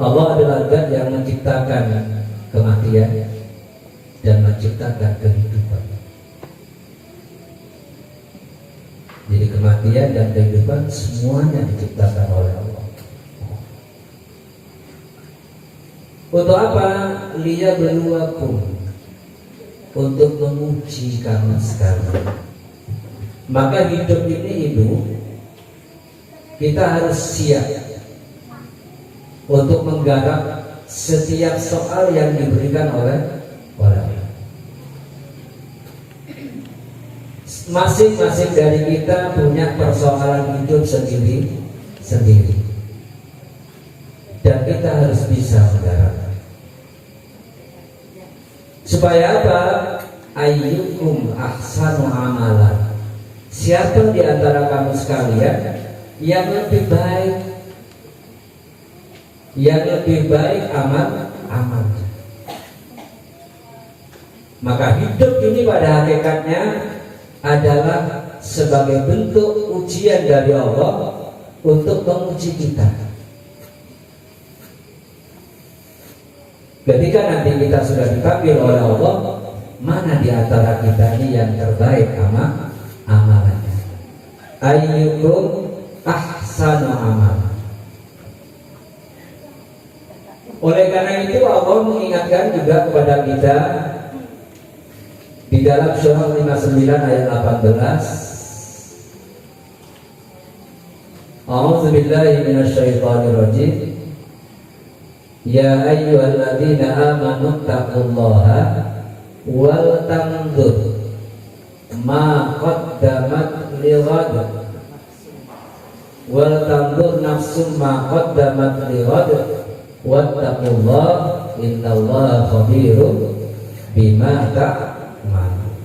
Allah adalah zat yang menciptakan kematian dan menciptakan kehidupan. Jadi kematian dan kehidupan semuanya diciptakan oleh Allah. Untuk apa? Liyabluwakum, untuk menguji kamu sekalian. Maka hidup ini hidup, kita harus siap untuk menggarap setiap soal yang diberikan oleh Allah. Masing-masing dari kita punya persoalan hidup sendiri, dan kita harus bisa menggarap. Supaya apa? Ayyukum ahsanu amalan. Siapa di antara kamu sekalian yang lebih baik amal. Maka hidup ini pada hakikatnya adalah sebagai bentuk ujian dari Allah untuk menguji kita. Ketika nanti kita sudah dipanggil oleh Allah, mana di antara kita ini yang terbaik amalannya? Ayyukum ahsanu amal. Oleh karena itu Allah mengingatkan juga kepada kita di dalam surah 59 ayat 18. A'udzu billahi minasyaitonir rajim. Ya ayyuhalladzina amanu taqullaha wal tanzur ma qaddamat lighad wal tanzur nafsum ma qaddamat lighad wattaqullaha innallaha khabirum bima ta'malun.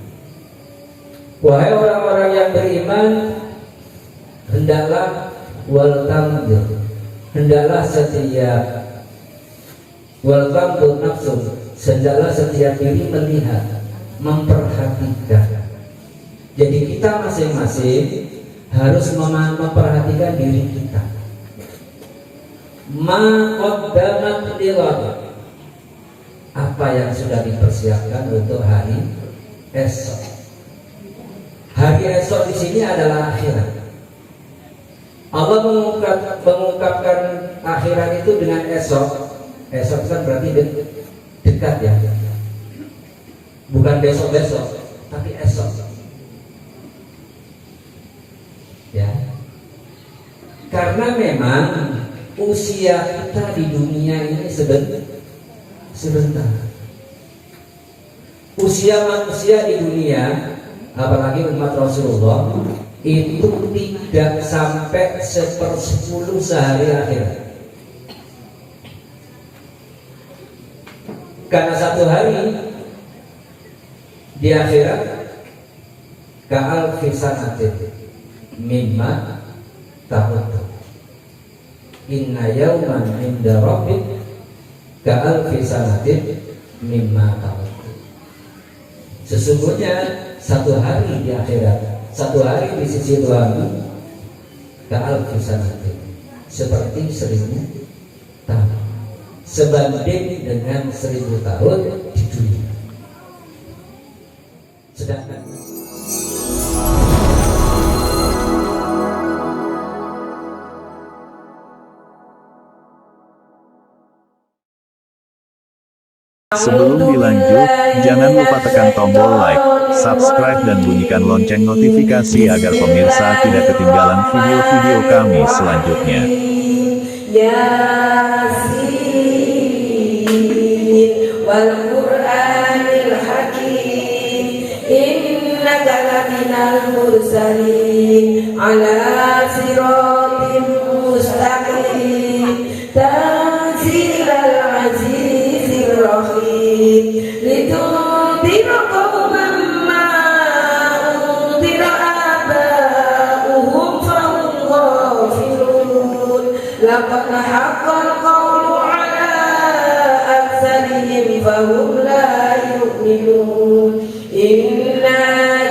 Wahai orang-orang yang beriman, hendaklah wal tanzur, hendaklah setia, wal tanzur nafsum, hendaklah setiap diri melihat, memperhatikan. Jadi kita masing-masing harus memperhatikan diri kita. Ma qaddamat lighad, apa yang sudah dipersiapkan untuk hari esok. Hari esok di sini adalah akhirat. Allah mengungkapkan akhirat itu dengan esok. Esok kan berarti dekat ya. Bukan besok-besok, tapi esok. Ya. Karena memang usia kita di dunia ini sebentar. Usia manusia di dunia, apalagi umat Rasulullah, itu tidak sampai 1/10 sehari akhirat. Karena satu hari di akhirat ka'alfi sanatin mimma ta'uddu. Inna yawman inda rabbik ka'alfi sanatin mimma ta'uddu. Sesungguhnya satu hari di akhirat, satu hari di sisi Tuhan, ka'alfi sanatin, seperti 1000 tahun, sebanding dengan 1000 tahun di dunia. Sedangkan sebelum dilanjut, jangan lupa tekan tombol like, subscribe dan bunyikan lonceng notifikasi agar pemirsa tidak ketinggalan video-video kami selanjutnya. Wal Qur'anil Hakim innaka laminal mursalin ala siratim mustaqim tanzilal azizir rahim litunzira qauman ma unzira aba'uhum fahum ghafilun laqad haqqal qawlu fahum la yu'minun inna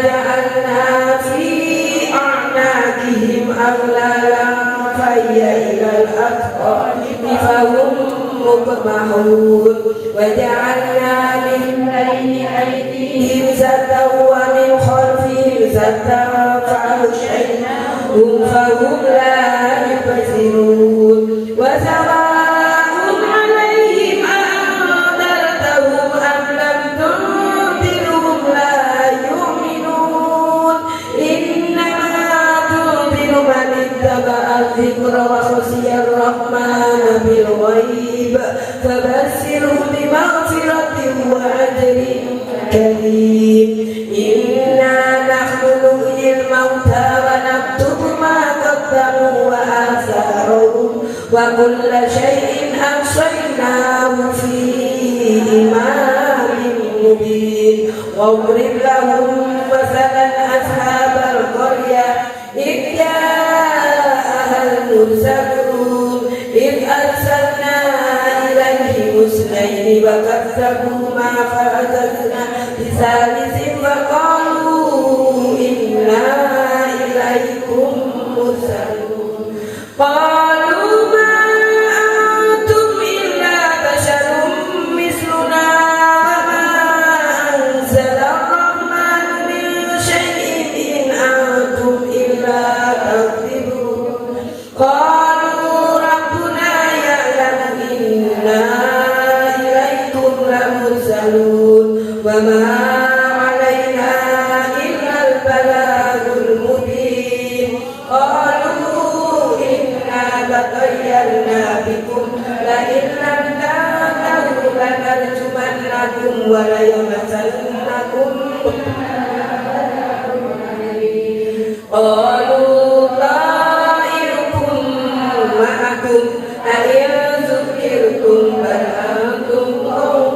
ja'alna fi a'naqihim aghlalan fahiyya ilal adqani مقمحون وجعلنا من بين أيديهم سدا ومن خلفهم سدا فأغشيناهم فهم لا يبصرون وسواء عليهم أأنذرتهم أم لم تنذرهم لا يؤمنون إنما تنذر من اتبع الذكر وخشي الرحمن بالغيب فبشره بمغفرة وأجر كريم إنا نحن نحيي الموتى ونكتب ما قدموا وآثارهم وكل شيء أحصيناه في إمام مبين واضرب لهم مثلا أصحاب القرية إذ جاءها المرسلون إذ أرسلنا إليهم اثنين وكذبوهما فعززنا بثالث فقالوا إنا إليكم مرسلون قالوا ما أنتم إلا بشر مثلنا وما أنزل الرحمن من شيء إن أنتم إلا تكذبون قالوا ربنا يعلم إنا إليكم لمرسلون وما علينا إلا البلاغ المبين قالوا إنا تطيرنا بكم لئن لم تنتهوا لنرجمنكم وليمسنكم قالوا طائركم معكم أئن ذكرتم بل أنتم قوم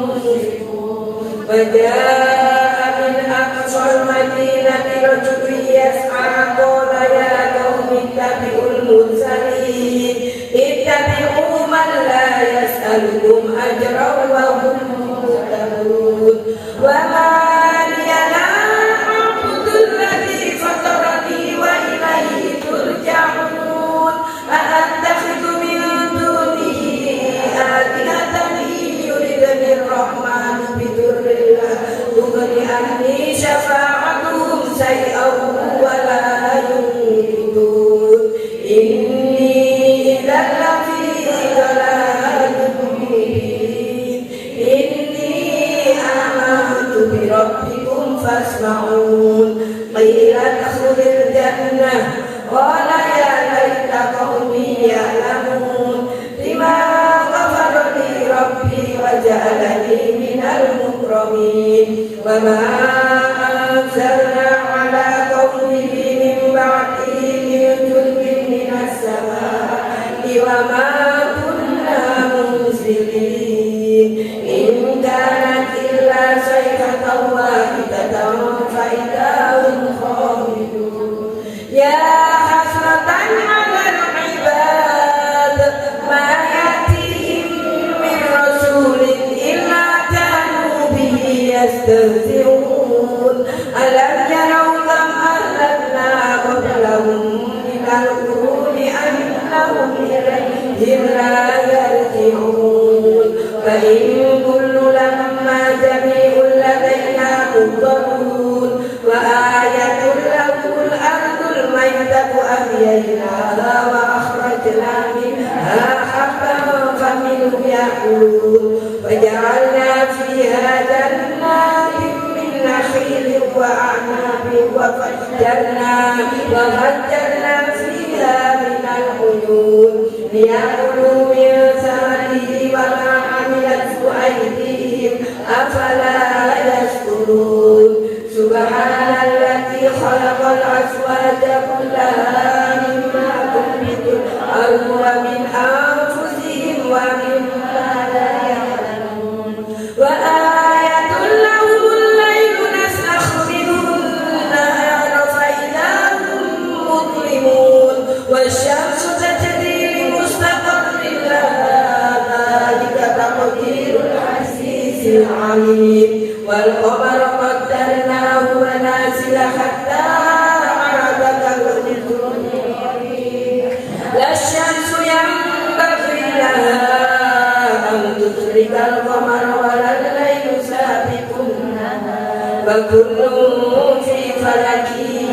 مسرفون وجاء من أقصى المدينة رجل يسعى قال يا قوم اتبعوا المرسلين اتبعوا من لا يسألكم أجرا وهم مهتدون وما لي لا أعبد الذي فطرني وإليه ترجعون أأتخذ من دونه آلهة إن يردني الرحمن بضر لا تغن عني شفاعتهم شيئا ولا ينقذون إني إذا لفي ضلال مبين إني آمنت بربكم فاسمعون قيل ادخل الجنة قال يا ليت قومي يعلمون بما غفر لي ربي وجعلني من المكرمين وما أنزلنا على قومه من بعده من جند من السماء وما كنا منزلين إن كانت إلا صيحة واحدة فإذا هم خامدون يا حسرة على العباد ما يأتيهم من رسول إلا كانوا به يستهزئون ألم يروا كم أهلكنا قبلهم من القرون أنهم إليهم لا يرجعون فإن كل لما جميع لدينا مضطرون وآية لهم الأرض الميتة أحييناها وأخرجنا منها حبا فمنه يأكلون وجعلنا فيها جنات من نخيل وأعناب وفجرنا فيها من العيون ليأكلوا من ثمره وما عملته أيديهم أفلا يشكرون سبحان الذي خلق الأزواج كلها مما تنبت الأرض ومن أنفسهم ومما لا يعلمون وآية لهم الليل نسلخ منه النهار فإذا هم مظلمون والشمس تجري لمستقر لها يدرك القمر ولا الليل سابق النهار وكل في فلك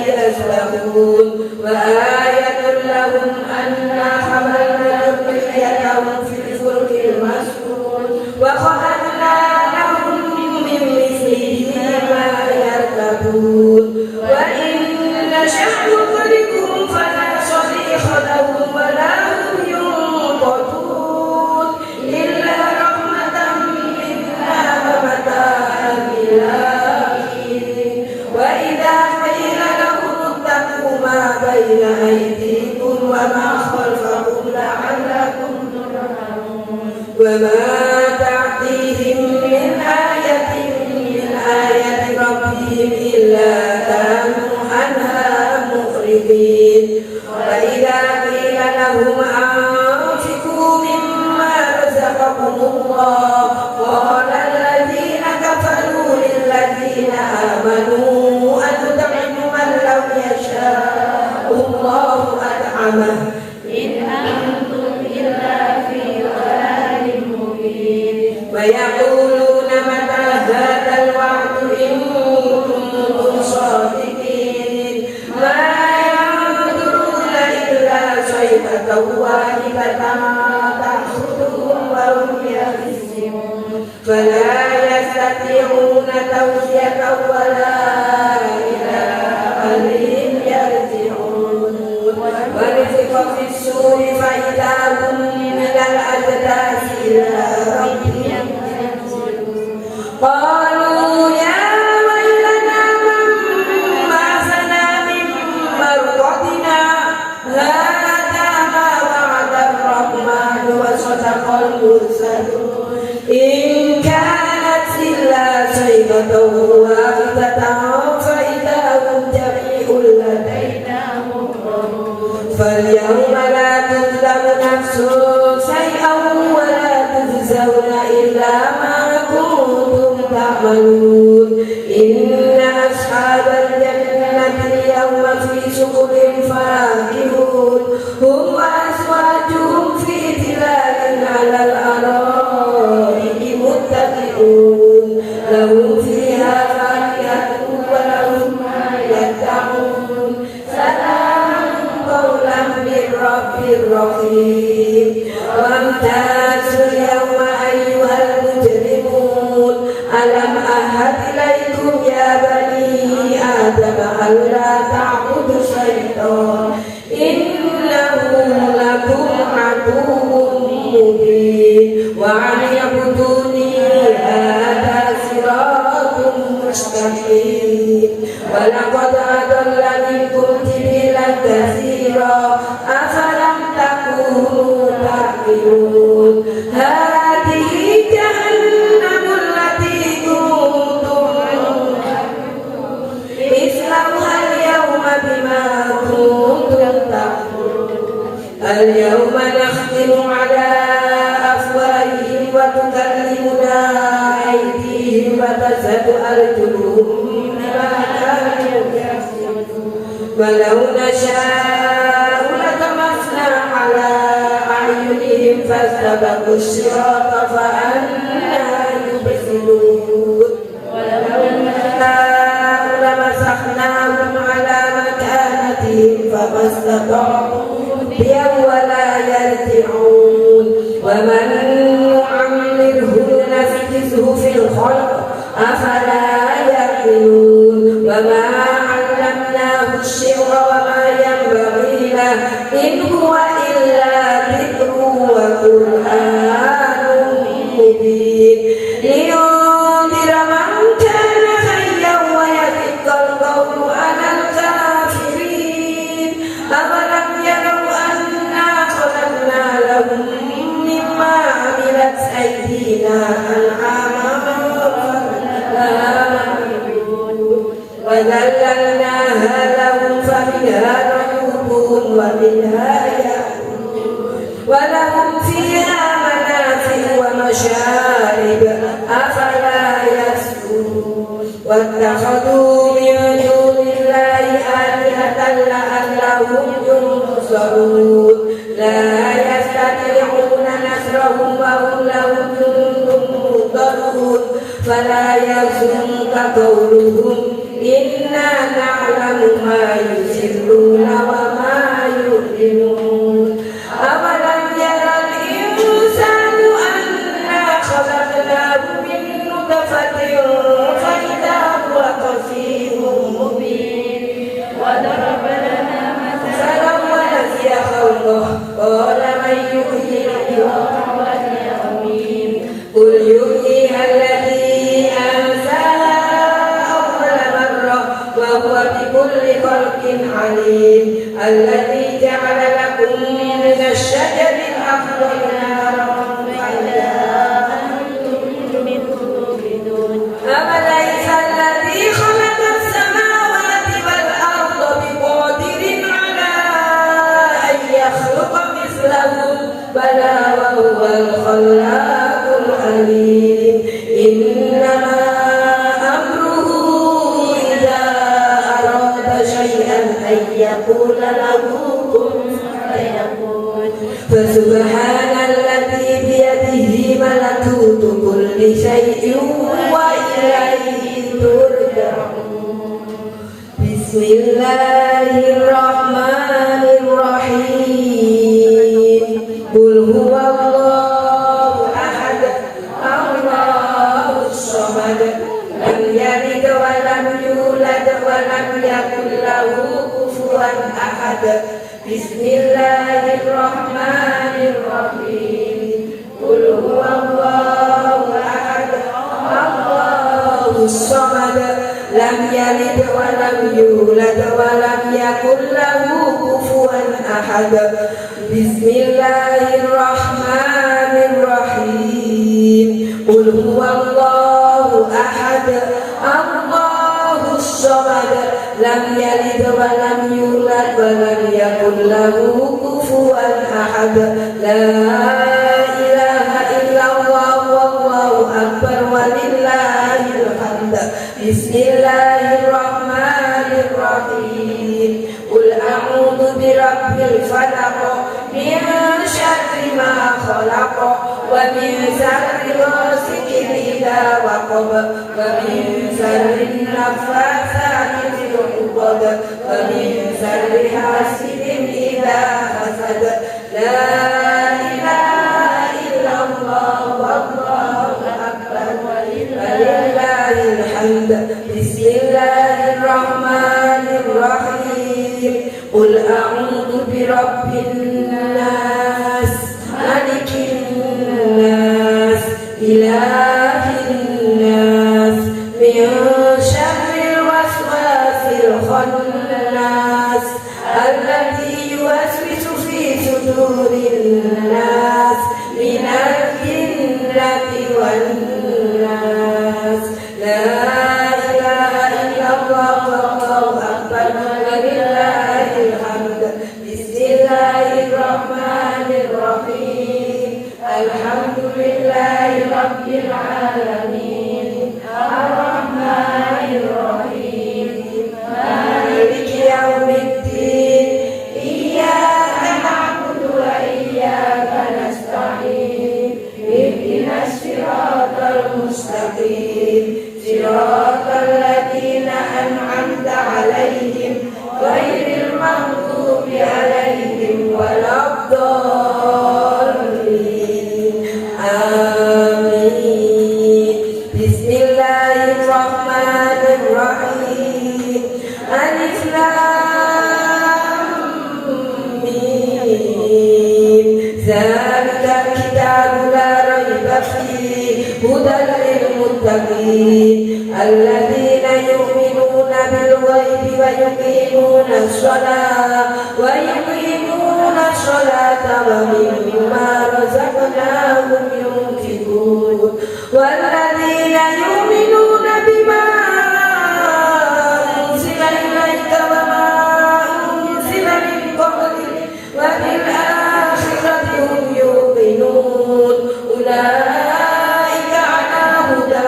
يسبحون وآية لهم أنا حملنا ذريتهم في الفلك المشحون وخلقنا لهم من مثله ما يركبون وإن نشأ نغرقهم فلا صريخ لهم ولا هم ينقذون إلا رحمة منا ومتاعا إلى حين وإذا قيل لهم اتقوا ما بين أيديكم وما خلفكم لعلكم ترحمون وما تأتيهم من آية ربهم إلا كانوا عنها مخرجين وإذا قيل لهم أنفقوا مما رزقكم الله قال الذين كفروا للذين آمنوا أنطعم من لو يشاء الله أطعمه إن أنتم إلا في ضلال مبين ويقولون متى هذا الوعد إن كنتم صادقين ما ينظرون إلا صيحة واحدة تأخذهم وهم يخزون فلا يستطيعون توصية ولا إلى أهلهم يرجعون ونفخ في الصور فإذا هم من الأجداث إلى ربهم ينسلون قالوا يا ويلنا من بعثنا من مرقدنا هذا ما وعد الرحمن وصدق المرسلون إن كانت إلا صيحة واحدة فإذا هم جميع لدينا محضرون فاليوم لا تظلم نفس شيئا ولا تجزون إلا ما كنتم تعملون إن أصحاب الجنة اليوم في شغل فاكهون هم وأزواجهم في ظلال على الأرائك متكئون لهم فيها فاكهة ولهم ما يدعون سلام قولا من رب رحيم وامتازوا اليوم أيها المجرمون ألم أعهد إليكم يا بني آدم ألا تعبدوا الشيطان إنه لكم عدو مبين وأن اعبدوني هذا صراط مستقيم ولقد أضل منكم جبلا كثيرا أفلم تكونوا تعقلون هذه جهنم التي كنتم اصلوها اليوم بما كنتم تكفرون اليوم نختم على أفواههم وتكلمنا أيديهم وتشهد أرجلهم بما كانوا يكسبون ولو نشاء لطمسنا على أعينهم فاستبقوا الصراط فأنى يبصرون ولو نشاء لمسخناهم على مكانتهم فما استطاعوا مضيا ولا يرجعون ومن نعمره ننكسه في الخلق أفلا يعقلون وما علمناه الشعر وما ينبغي له إن هو إلا ذكر وقرآن مبين لينذر من كان حيا ويحق القول على الكافرين أولم يروا أنا خلقنا لهم مما عملت أيدينا أنعاما وذللناها لهم فمنها ركوبهم ومنها يأكلون ولهم فيها منافع ومشارب أفلا يشكرون واتخذوا من دون الله آلهة لعلهم ينصرون لا يستطيعون نصرهم وهم لهم جند فلا يحزنك قولهم إنا نعلم ما يسرون وما يعلنون أولم يرى الإنسان أنا خلقناه من نطفة فإذا هو خصيم مبين وضرب لنا مثلا ونسي خلقه قال من يحيي العظام وهي رميم قل يحييها الذي أنشأها أول مرة وهو بكل خلق عليم الذي جعل لكم من الشجر الأخضر نارا فإذا أنتم منه توقدون أوليس الذي خلق السماوات والأرض بقادر على أن يخلق مثلهم بلى وهو الخلاق العليم إنما أمره إذا أراد شيئا أن يقول له كن فيكون فسبحان الذي بيده ملكوت كل شيء وإليه ترجعون بسم الله الرحمن الرحيم قل هو الله أحد الله الصمد لم يلد ولم يولد ولم يكن له كفوا أحد بسم الله الرحمن الرحيم قل هو الله أحد الله الصمد لم يلد ولم يولد ولم يكن له كفوا أحد بسم الله الرحمن الرحيم قل هو الله أحد الله الصمد لم يلد ولم يولد ولم يكن له كفوا أحد لا إله إلا الله والله أكبر ولله الحمد بسم الله الرحمن الرحيم قل أعوذ برب الفلق من شر ما خلق ومن شر غاسق إذا وقب ومن شر النفاثات في العقد ومن شر حاسد إذا حسد لا إله إلا الله والله أكبر ولله الحمد بسم الله الرحمن الرحيم قل أعوذ برب الناس ملك الناس إله الناس من شر الوسواس الخناس الذي يوسوس في صدور الناس من الجنة والناس لا إله إلا الله والله أكبر ولله الحمد بسم الله الرحمن الرحيم الحمد لله رب العالمين الرحمن الرحيم مالك يوم الدين إياك نعبد وإياك نستعين اهدنا الصراط المستقيم صراط الذين أنعمت عليهم غير المغضوب عليهم ولا الضالين آمين بسم الله الرحمن الرحيم ألف لام ميم ذلك الكتاب لا ريب فيه هدى للمتقين الذين يؤمنون بالغيب ويقيمون الصلاة ومما رزقناهم ينفقون والذين يؤمنون بما أنزل إليك وما أنزل من قبلك وبالآخرة هم يوقنون أولئك على هدى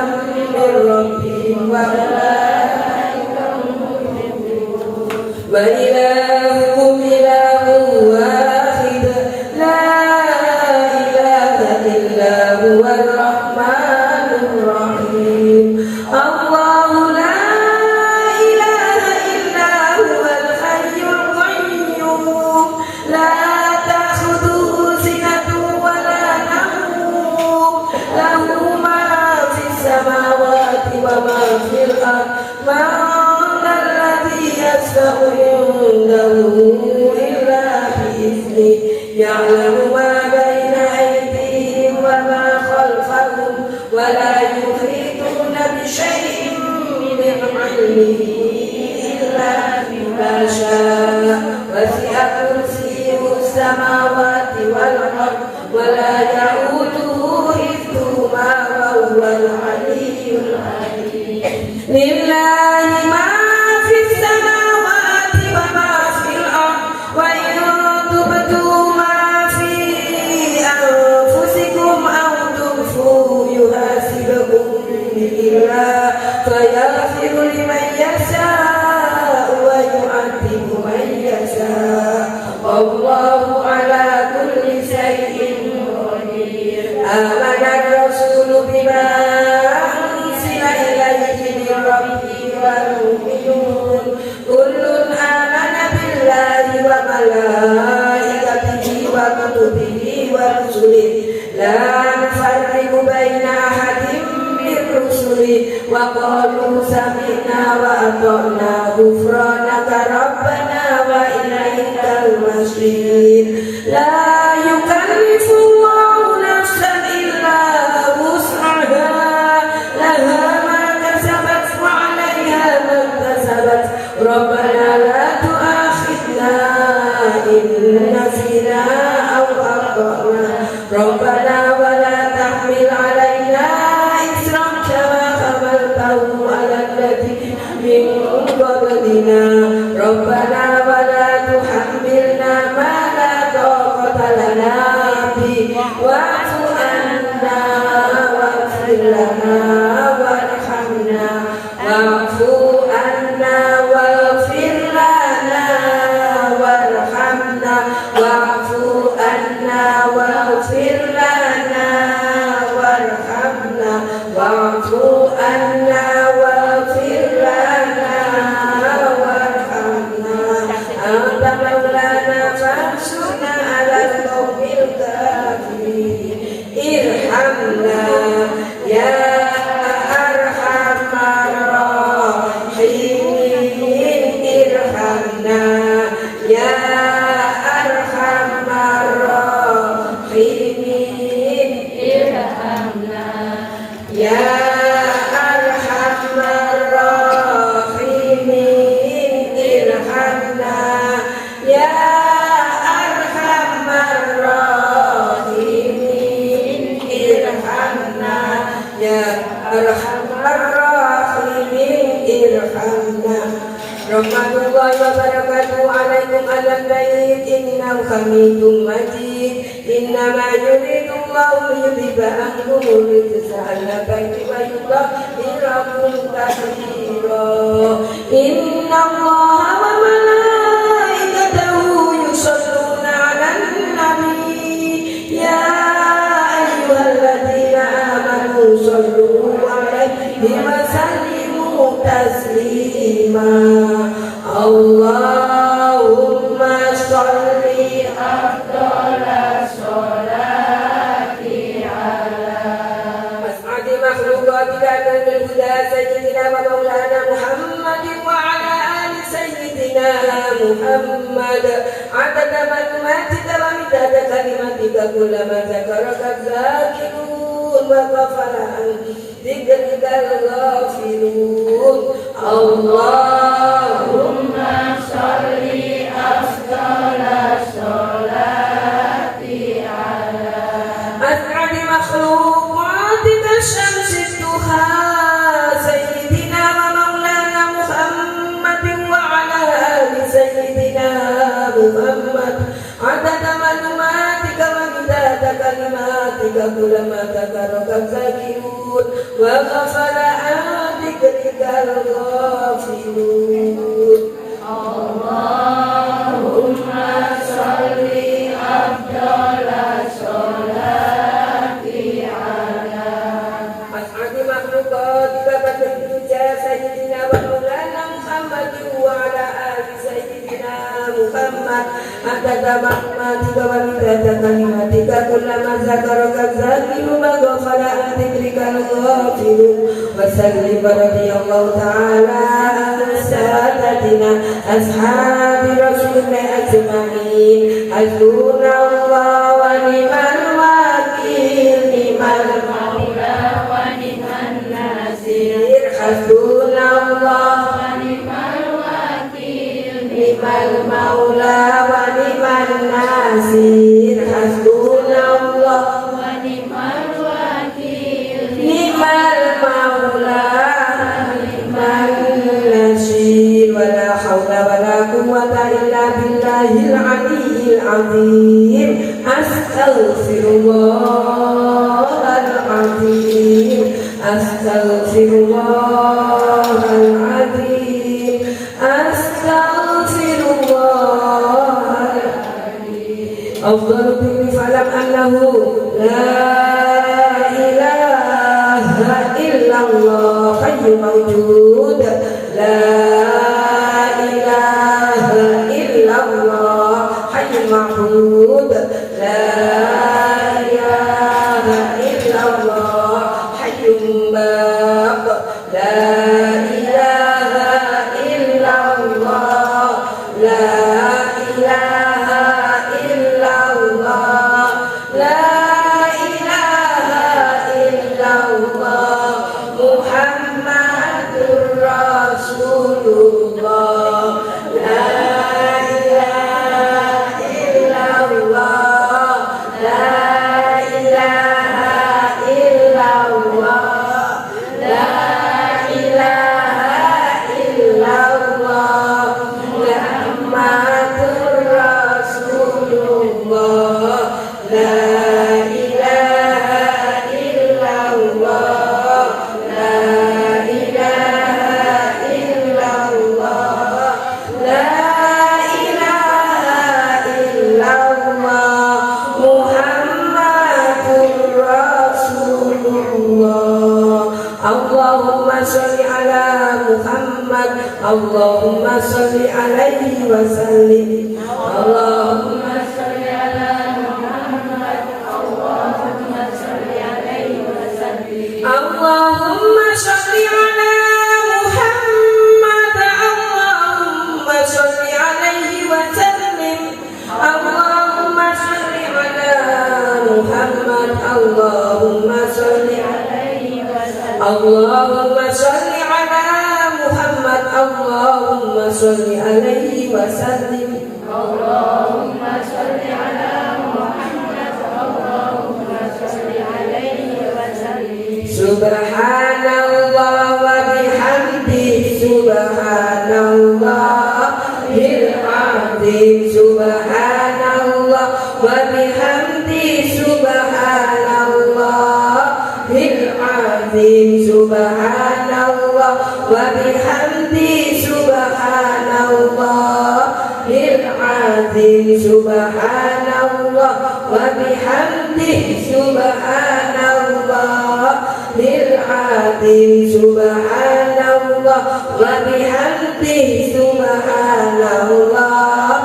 من ربهم وأولئك هم المفلحون وإلهكم إله واحد لا إله إلا هو الرحمن الرحيم يشفع عنده إلا بإذنه يعلم ما بين أيديهم وما خلفهم ولا يحيطون بشيء من علمه إلا بما شاء وسع كرسيه السماوات والأرض ولا يئوده حفظهما وهو العلي العظيم لله ما في السماوات وما في الأرض وإن تبدوا ما في أنفسكم أو تخفوه يحاسبكم به الله فيغفر لمن يشاء ويعذب من يشاء والله على كل شيء قدير آمن الرسول بما أنزل إليه من ربه والمؤمنون كل آمن بالله وملائكته وكتبه ورسله لا نفرق بين أحد من رسله وقالوا سمعنا وأطعنا غفرانك ربنا وإليك المصير لا يكلف الله نفسا إلا وسعها لها ما كسبت وعليها ما اكتسبت ربنا لا تؤاخذنا إن نسينا أو أخطأنا ربنا ولا تحمل علينا إصرا كما حملته على الذين من قبلنا ربنا ولا تحملنا ما لا طاقة لنا به واعف عنا واغفر لنا وارحمنا واعف عنا واغفر لنا وارحمنا واعف عنا واغفر لنا وارحمنا واعف عنا واغفر لنا وارحمنا أنت مولانا فانصرنا على القوم الكافرين ارحمنا يا أرحم الراحمين ارحمنا يا أرحم الراحمين ارحمنا يا أرحم الراحمين ارحمنا يا أرحم الراحمين ارحمنا يا أرحم الراحمين ارحمنا رحمة الله وبركاته عليكم أهل البيت إنه حميد مجيد إنما يريد الله ليذهب عنكم الرجس أهل البيت ويطهركم تطهيرا إن الله وملائكته يصلون على النبي يا أيها الذين آمنوا صلوا عليه وسلموا تسليما اللهم صل أفضل الصلاة على أسعد مخلوقاتك من الهدى سيدنا ومولانا محمد وعلى آل سيدنا محمد عدد معلوماتك ومداد كلماتك كلما ذكرك الذاكرون وغفر عن ذكرك الغافلون اللهم صل أفضل الصلاة على أسعد مخلوقاتك الشمس الضحى سيدنا ومولانا محمد وعلى آل سيدنا محمد عدد معلوماتك ومداد كلماتك كلما ذكرك الذاكرون وغفل عن ذكرك الغافلون اللهم صل أفضل الصلاة على أسعد مخلوقاتك بدر سيدنا ومولانا محمد وعلى آل سيدنا محمد عدد معلوماتك ومداد كلماتك كلما ذكرك الذاكرون وغفل عن ذكرك الغافلون الغافلون وسلم رضي الله تعالى عن سادتنا أصحاب رسول الله أجمعين حسبنا الله ونعم الوكيل نعم المولى ونعم النصير حسبنا الله ونعم الوكيل نعم المولى ونعم النصير حسبنا الله ونعم الوكيل نعم المولى ونعم النصير ولا حول ولا قوة إلا بالله العلي العظيم أستغفر الله العظيم أستغفر الله العظيم أستغفر الله العظيم أفضل الذكر فاعلم أنه لا إله إلا الله حي موجود لا إله إلا الله حي معبود لا إله إلا الله حي باق لا إله إلا الله لا إله إلا الله لا إله إلا الله محمد رسول الله لا إله إلا الله لا إله إلا الله لا إله إلا الله محمد رسول الله لا إله إلا الله لا إله إلا الله لا إله إلا الله محمد رسول الله اللهم صل على محمد اللهم صل عليه وسلم اللهم صل على محمد اللهم صل عليه وسلم اللهم صل على محمد اللهم صل عليه وسلم اللهم صل على محمد اللهم صل عليه وسلم اللهم صل على محمد اللهم صل عليه وسلم اللهم صل على محمد اللهم صل عليه وسلم سبحان الله وبحمده سبحان الله العظيم سبحان الله وبحمده سبحان الله العظيم سبحان الله وبحمده سبحان الله العظيم سبحان الله وبحمده سبحان الله العظيم سبحان الله وبحمده سبحان الله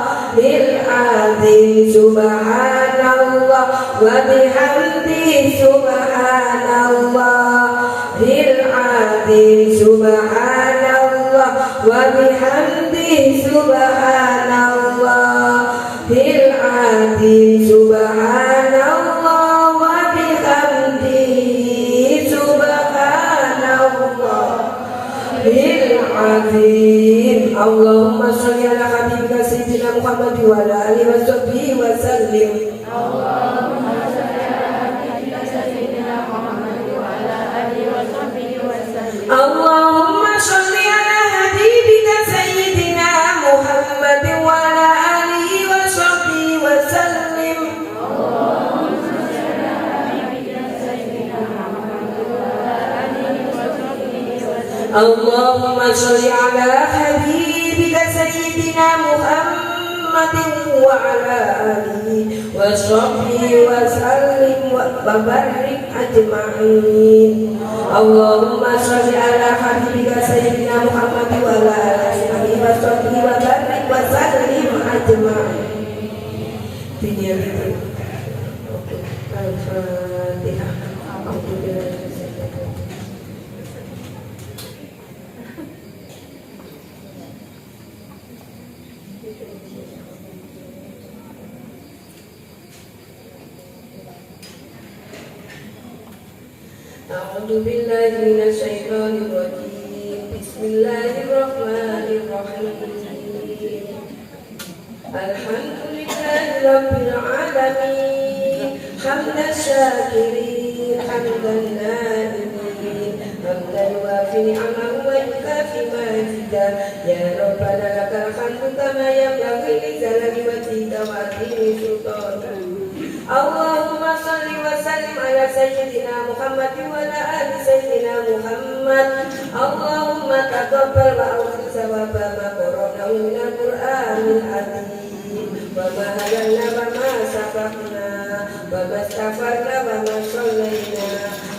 العظيم سبحان الله وبحمده سبحان الله العظيم سبحان الله وبحمده سبحان الله العظيم سبحان الله وبحمده سبحان الله العظيم اللهم صل على حبيبك سيدنا محمد وعلى آله وصحبه وسلم اللهم صل على حبيبك سيدنا محمد وعلى آله وصحبه وسلم اللهم صل على حبيبك سيدنا محمد وعلى آله وصحبه وسلم اللهم صل على حبيبك سيدنا محمد وعلى آله وصحبه وسلم اللهم صل على حبيبك سيدنا محمد وعلى آله وصحبه وسلم وبارك أجمعين اللهم صل على حبيبك سيدنا محمد وعلى آله وصحبه وبارك وسلم أجمعين الفاتحة. A'udzu billahi minasyaitonir rajim. Bismillahirrahmanirrahim. Alhamdulillahi rabbil alamin. Hamdan syakirin, hamdan na'imin, hamdan yuafi ni'amahu wa yukafi mazidah. Ya Rabbana lakal hamdu kama yanbaghi li jalali wajhika wa 'azimi sultanik. Allahumma salli wa sallim ala sayyidina Muhammad wa ala ali sayyidina Muhammad. Allahumma taqabbal wa awfi sawaba ma qara'nahu minal Qur'anil azim wa ma halalna wa ma safaqna wa ma astaghfarna wa ma sallaina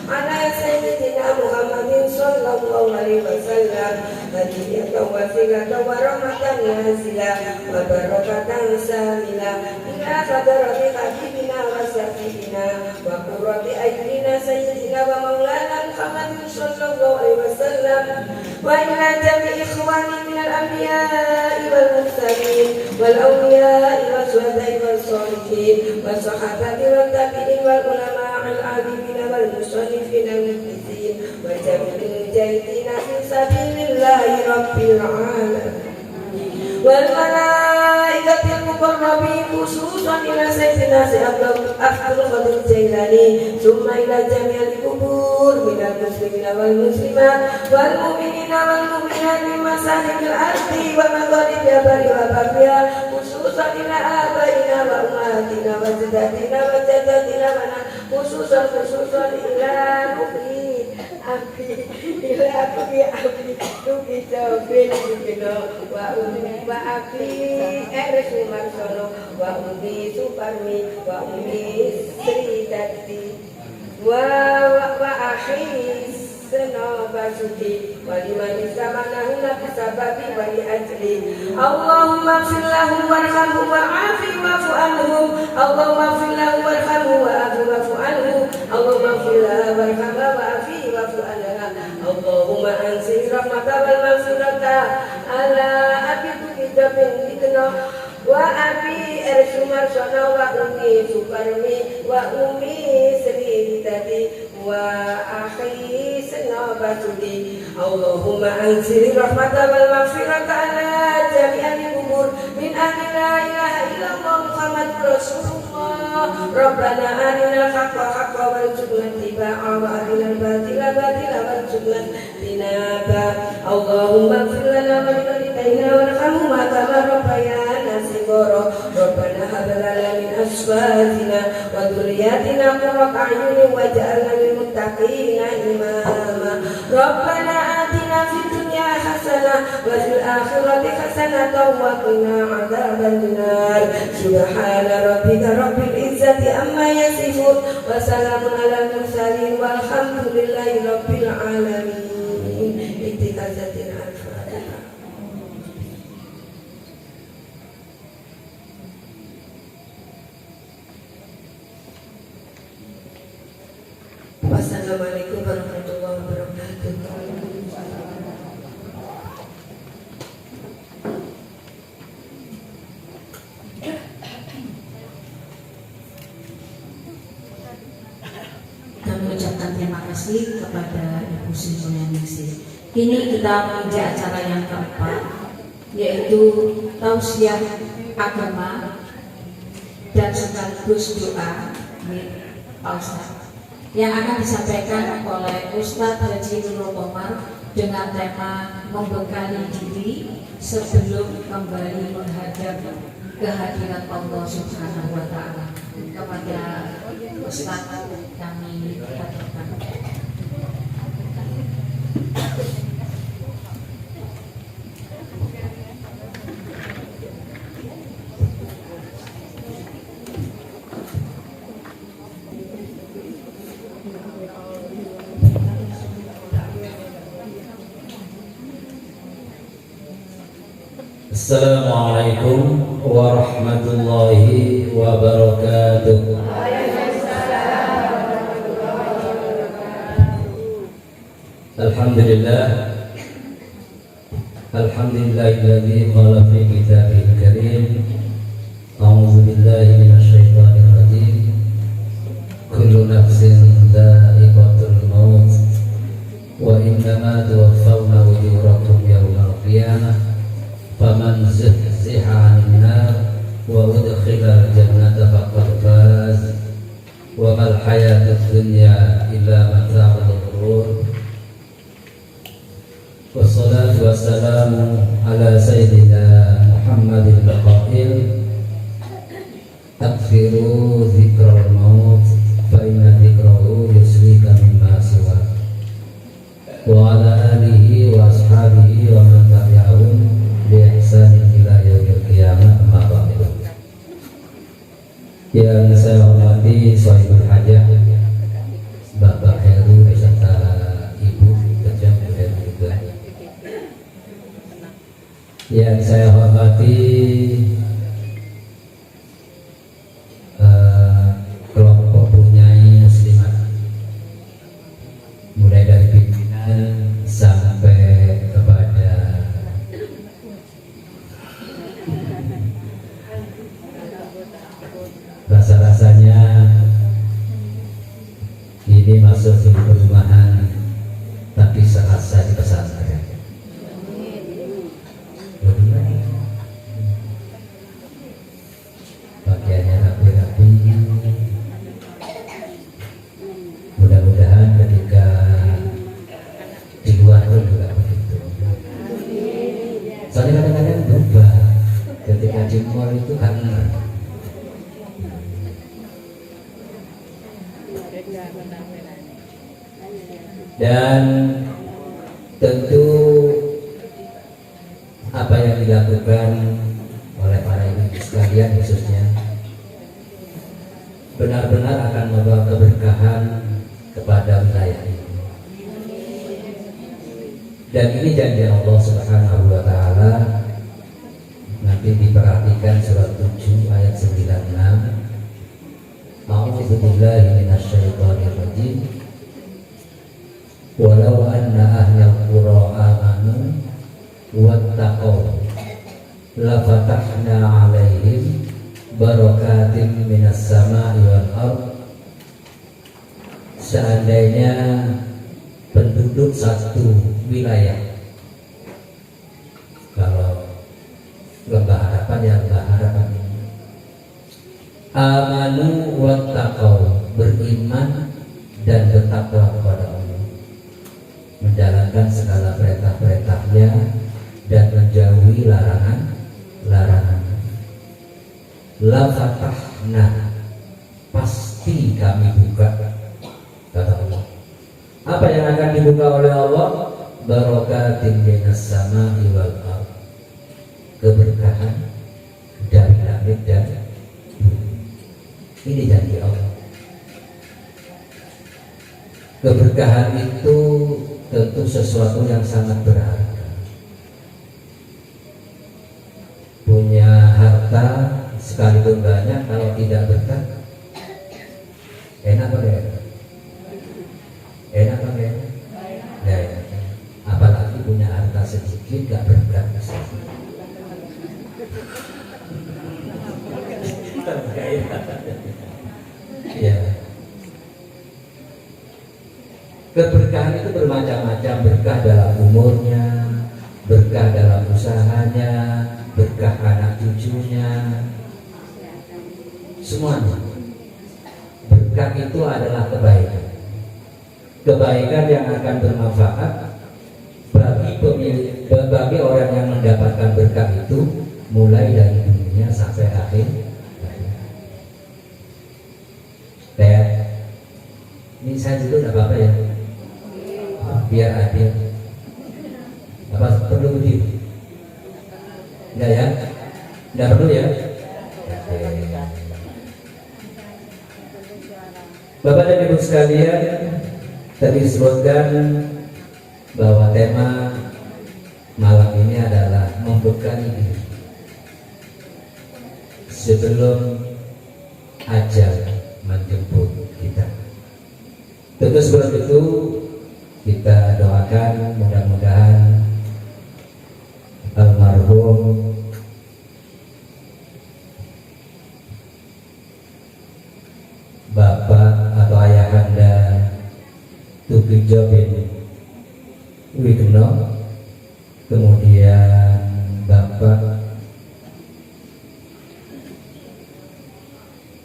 ala sayyidina Muhammadin sallallahu alaihi wasallam. Hadiyatan wasilatan wa rahmatan nazilah wa barakatan samilah ila hadrati habibina wa syafiina wa qurrati ayyina sayyidina wa maulana Muhammadin sallallahu alaihi wasallam wa ila jami'i ikhwani minal anbiya'i wal mursalin wal awliya'i was syuhada'i was sholihin was sahabati wat tabi'in wal ulama'il 'alimin wal musannifin wal muhaddisin wa jami'il mujahidin fi sabilillahi rabbil alamin wal malaikatil muqarrabin khususan ila sayyidina Abdul Qadir Jailani summa ila jami'il qubur minal muslimina wal muslimat wal mu'minina wal mu'minat min masalikil ardi wa magharibiha wa babiha khususan ila abaina wa ummatina wa jaddatina wa jaddatina khususan ila nubi abi ila abi nubi jawabin dukino wa abi eres Sumarsono wa ummi Suparmi wa ummi Sri Dati wa akhi Sena Basuki wa liman zamanahu nabisababi wa li ajli Allahumma fir lahum warhamhum wa'afi wa'fu anhum Allahumma fir lahum warhamhum wa'afi wa'fu anhum Allahumma fir lahum warhamhum wa'afi wa'fu anha Allahumma anzil rahmata wal maghfirata ala abidu kitabin idna wa abi Sumarsono wa ummi Suparmi wa ummi Sri Dati wa akhi Sena Basuki Allahumma anzil rahmata wal maghfirata ala jami'il kubur min ahli la ilaha illallah Muhammadur Rasulullah Rabbana arinal haqqa haqqa warzuqna ittiba'a wa arinal batila batila warzuqna tinaba Allahumma ighfir lana wa li walidayna warhamhuma kama rabbayana shighara Rabbana hab lana min azwajina wa dhurriyyatina qurrata a'yunin waj'alna lil muttaqina imama Rabbana atina fid dunya hasanah wa fil akhirati hasanah wa qina adzabannar subhana rabbika rabbil izzati amma yasifun wa salamun alal mursalin walhamdulillahi rabbil alamin. Itikazatin al-Fatihah. Wassalamualaikum warahmatullahi wabarakatuh. Kami ucapkan terima kasih kepada Ibu Sri Mulyani. Kini kita menuju acara yang keempat, yaitu tausiah agama dan sekaligus doa Pak Ustadz, yang akan disampaikan oleh Ustadz Haji Nurul Komar dengan tema membekali diri sebelum kembali menghadap kehadiran Allah Subhanahu wa Ta'ala. Kepada Ustadz kami katakan. Assalamualaikum warahmatullahi wabarakatuh. Alhamdulillah, alhamdulillahilladzi qala fi kitabihil karim. A'udzu billahi minasyaitonir rajim. Kullu nafsin dha'iqatul maut إنما توفون أجوركم يوم القيامة فمن زحزح عن النار وأدخل الجنة فقد فاز وما الحياة الدنيا إلا متاع الغرور. والصلاة والسلام على سيدنا محمد القائل أكثروا ذكر الموت فإن ذكره يسريك مما سواه وعلى آله وأصحابه ومن تبعهم بإحسان إلى يوم القيامة. أما بعد. Yang saya hormati Sohibul Hajah Bapak Heru beserta Ibu Kejam Heru juga. Yang saya hormati kelompok punyai muslimat, mulai dari pimpinan sampai kepada rasa-rasanya ini masuk di perumahan tapi serasa di pesantren. Pakaiannya rapi-rapi. Mudah-mudahan ketika di luar pun juga begitu. Soalnya kadang-kadang berubah ketika di mall itu karena dan tentu apa yang dilakukan oleh para ibu sekalian khususnya benar-benar akan membawa keberkahan kepada wilayah ini. Dan ini janji Allah Subhanahu wa taala. Nanti diperhatikan surat 7 ayat 96. A'udzu billahi minasyaitonir rajim. Walau anna ahlal qura amanu wattaqaw la fatahna 'alaihim barakatin minas sama'i wal ardh. Seandainya penduduk satu wilayah, kalau lembah harapan ya lembah harapan, amanu wattaqaw, beriman dan bertakwa kepada Allah, menjalankan segala perintah-perintahnya dan menjauhi larangan-larangan. La fatahna, pasti kami buka, kata Allah. Apa yang akan dibuka oleh Allah? Barakatin minas sama'i wal ardh, keberkahan dari langit dan bumi. Ini janji Allah. Keberkahan itu tentu sesuatu yang sangat berharga. Punya harta sekalipun banyak, kalau tidak berkah, enak apa enggak? Enak apa enggak? Ya, apalagi punya harta sedikit gak berkah. Ya. Keberkahan itu bermacam-macam, berkah dalam umurnya, berkah dalam usahanya, berkah anak cucunya, semuanya. Berkah itu adalah kebaikan, kebaikan yang akan bermanfaat bagi orang yang mendapatkan berkah itu, mulai dari dunia sampai akhir. Ini saya dulu tidak apa-apa ya, biar adil. Apa perlu begitu? Enggak ya? Enggak perlu ya? Bapak dan Ibu sekalian, tadi disebutkan bahwa tema malam ini adalah membekali diri sebelum ajal menjemput kita. Tentu sebelum itu kita doakan mudah-mudahan almarhum Bapak atau Ayahanda Tukijo bin Wigno, kemudian Bapak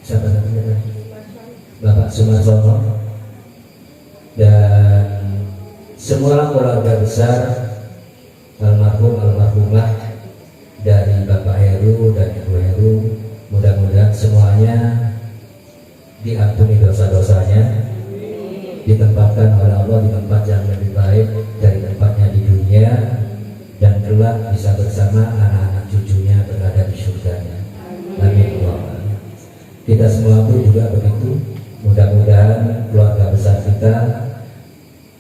siapa namanya? Bapak Sumarsono, dan semua keluarga besar almarhum almarhumah dari Bapak Heru dan Ibu Heru. Mudah-mudahan semuanya diampuni dosa-dosanya, ditempatkan oleh Allah di tempat yang lebih baik dari tempatnya di dunia, dan kelak bisa bersama anak-anak cucunya berada di surganya. Amin. Kita semua pun juga begitu. Mudah-mudahan keluarga besar kita,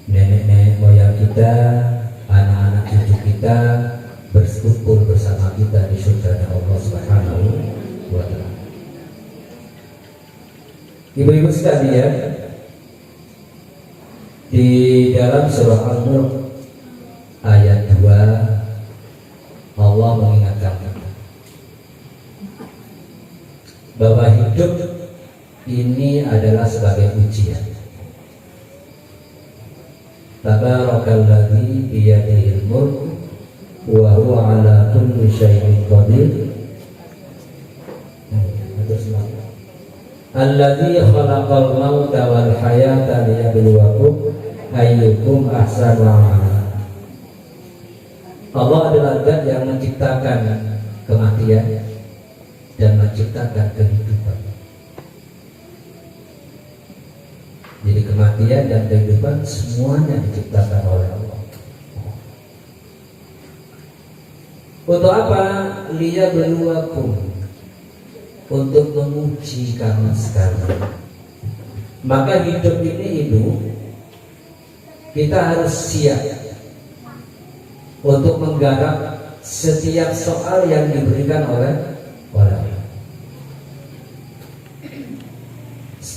nenek-nenek moyang kita, anak-anak cucu kita berkumpul bersama kita di surga Allah Subhanahu wa Ta'ala. Ibu-ibu sekalian, di dalam surah Al-Mulk ayat 2 Allah mengingatkan kita bahwa hidup ini adalah sebagai ujian. Tabarakalladzi biyadihil mulk wa huwa ala kulli syai'in qadir. Alladzi khalaqal mauta wal hayata liyabluwakum ayyukum ahsanu amala. Allah adalah Zat yang menciptakan kematian dan menciptakan kehidupan. Jadi kematian dan kehidupan semuanya diciptakan oleh Allah. Untuk apa? Liyabluwakum, untuk menguji kamu sekalian. Maka hidup ini kita harus siap untuk menggarap setiap soal yang diberikan oleh Allah.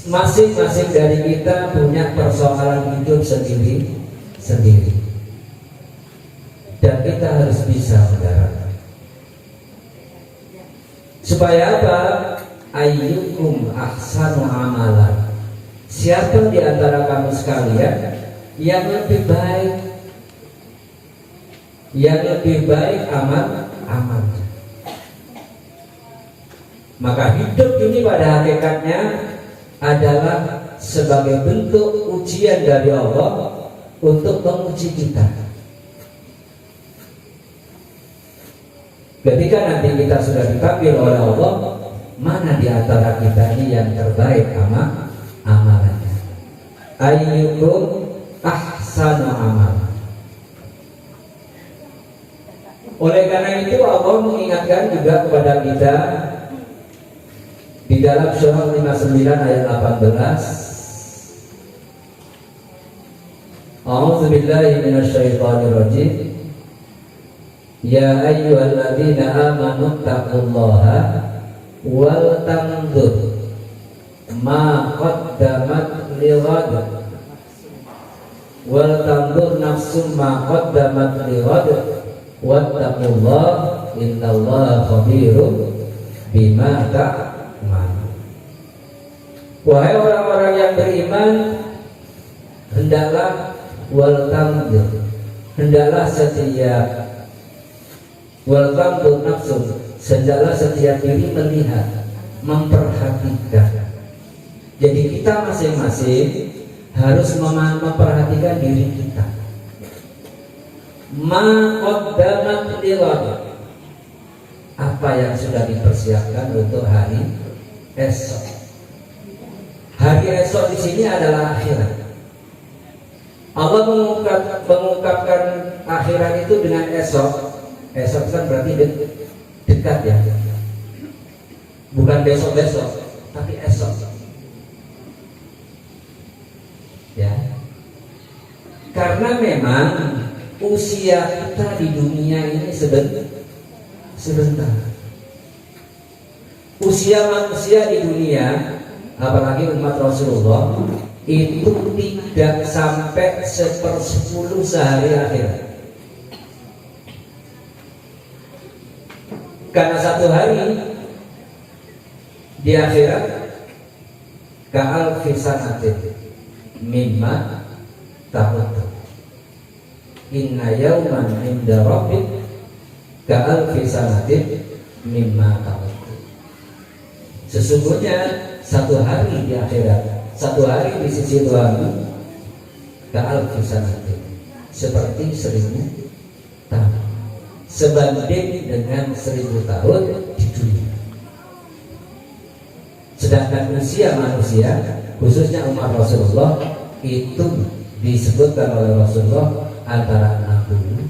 Masing-masing dari kita punya persoalan hidup sendiri, dan kita harus bisa menggarap. Supaya apa? Ayyukum ahsanu amalan. Siapa di antara kamu sekalian yang lebih baik amalnya. Maka hidup ini pada hakikatnya adalah sebagai bentuk ujian dari Allah untuk menguji kita. Ketika nanti kita sudah dipanggil oleh Allah, mana di antara kita ini yang terbaik amalannya? Ayyukum ahsanu amal. Oleh karena itu Allah mengingatkan juga kepada kita di dalam surah 59 ayat 18. A'udzu billahi minasyaitonir rajim. Ya ayyuhalladzina amanu taqullaha wal tanzur ma qaddamat lighad wal tanzur nafsum ma qaddamat lighad wattaqullaha innallaha khabirum bima ta'malun. Wahai orang-orang yang beriman, hendaklah wal tanzur, hendaklah setiap wal tanzur nafsum, hendaklah setiap diri melihat, memperhatikan. Jadi kita masing-masing harus memperhatikan diri kita. Ma qaddamat lighad, apa yang sudah dipersiapkan untuk hari esok. Hari esok di sini adalah akhirat. Allah mengungkapkan akhirat itu dengan esok. Esok kan berarti dekat ya. Bukan besok-besok, tapi esok. Ya. Karena memang usia kita di dunia ini sebentar. Usia manusia di dunia, apalagi umat Rasulullah, itu tidak sampai 1/10 sehari akhirat. Karena satu hari di akhirat ka'al fisanatin mimma ta'ud. inna yawman inda rabbik ka'alfi sanatin mimma ta'udun. Sesungguhnya satu hari di akhirat, satu hari di sisi Tuhan ka'alfi sanatin, seperti 1000 tahun, sebanding dengan 1000 tahun di dunia. Sedangkan usia manusia, khususnya umat Rasulullah, itu disebutkan oleh Rasulullah antara 60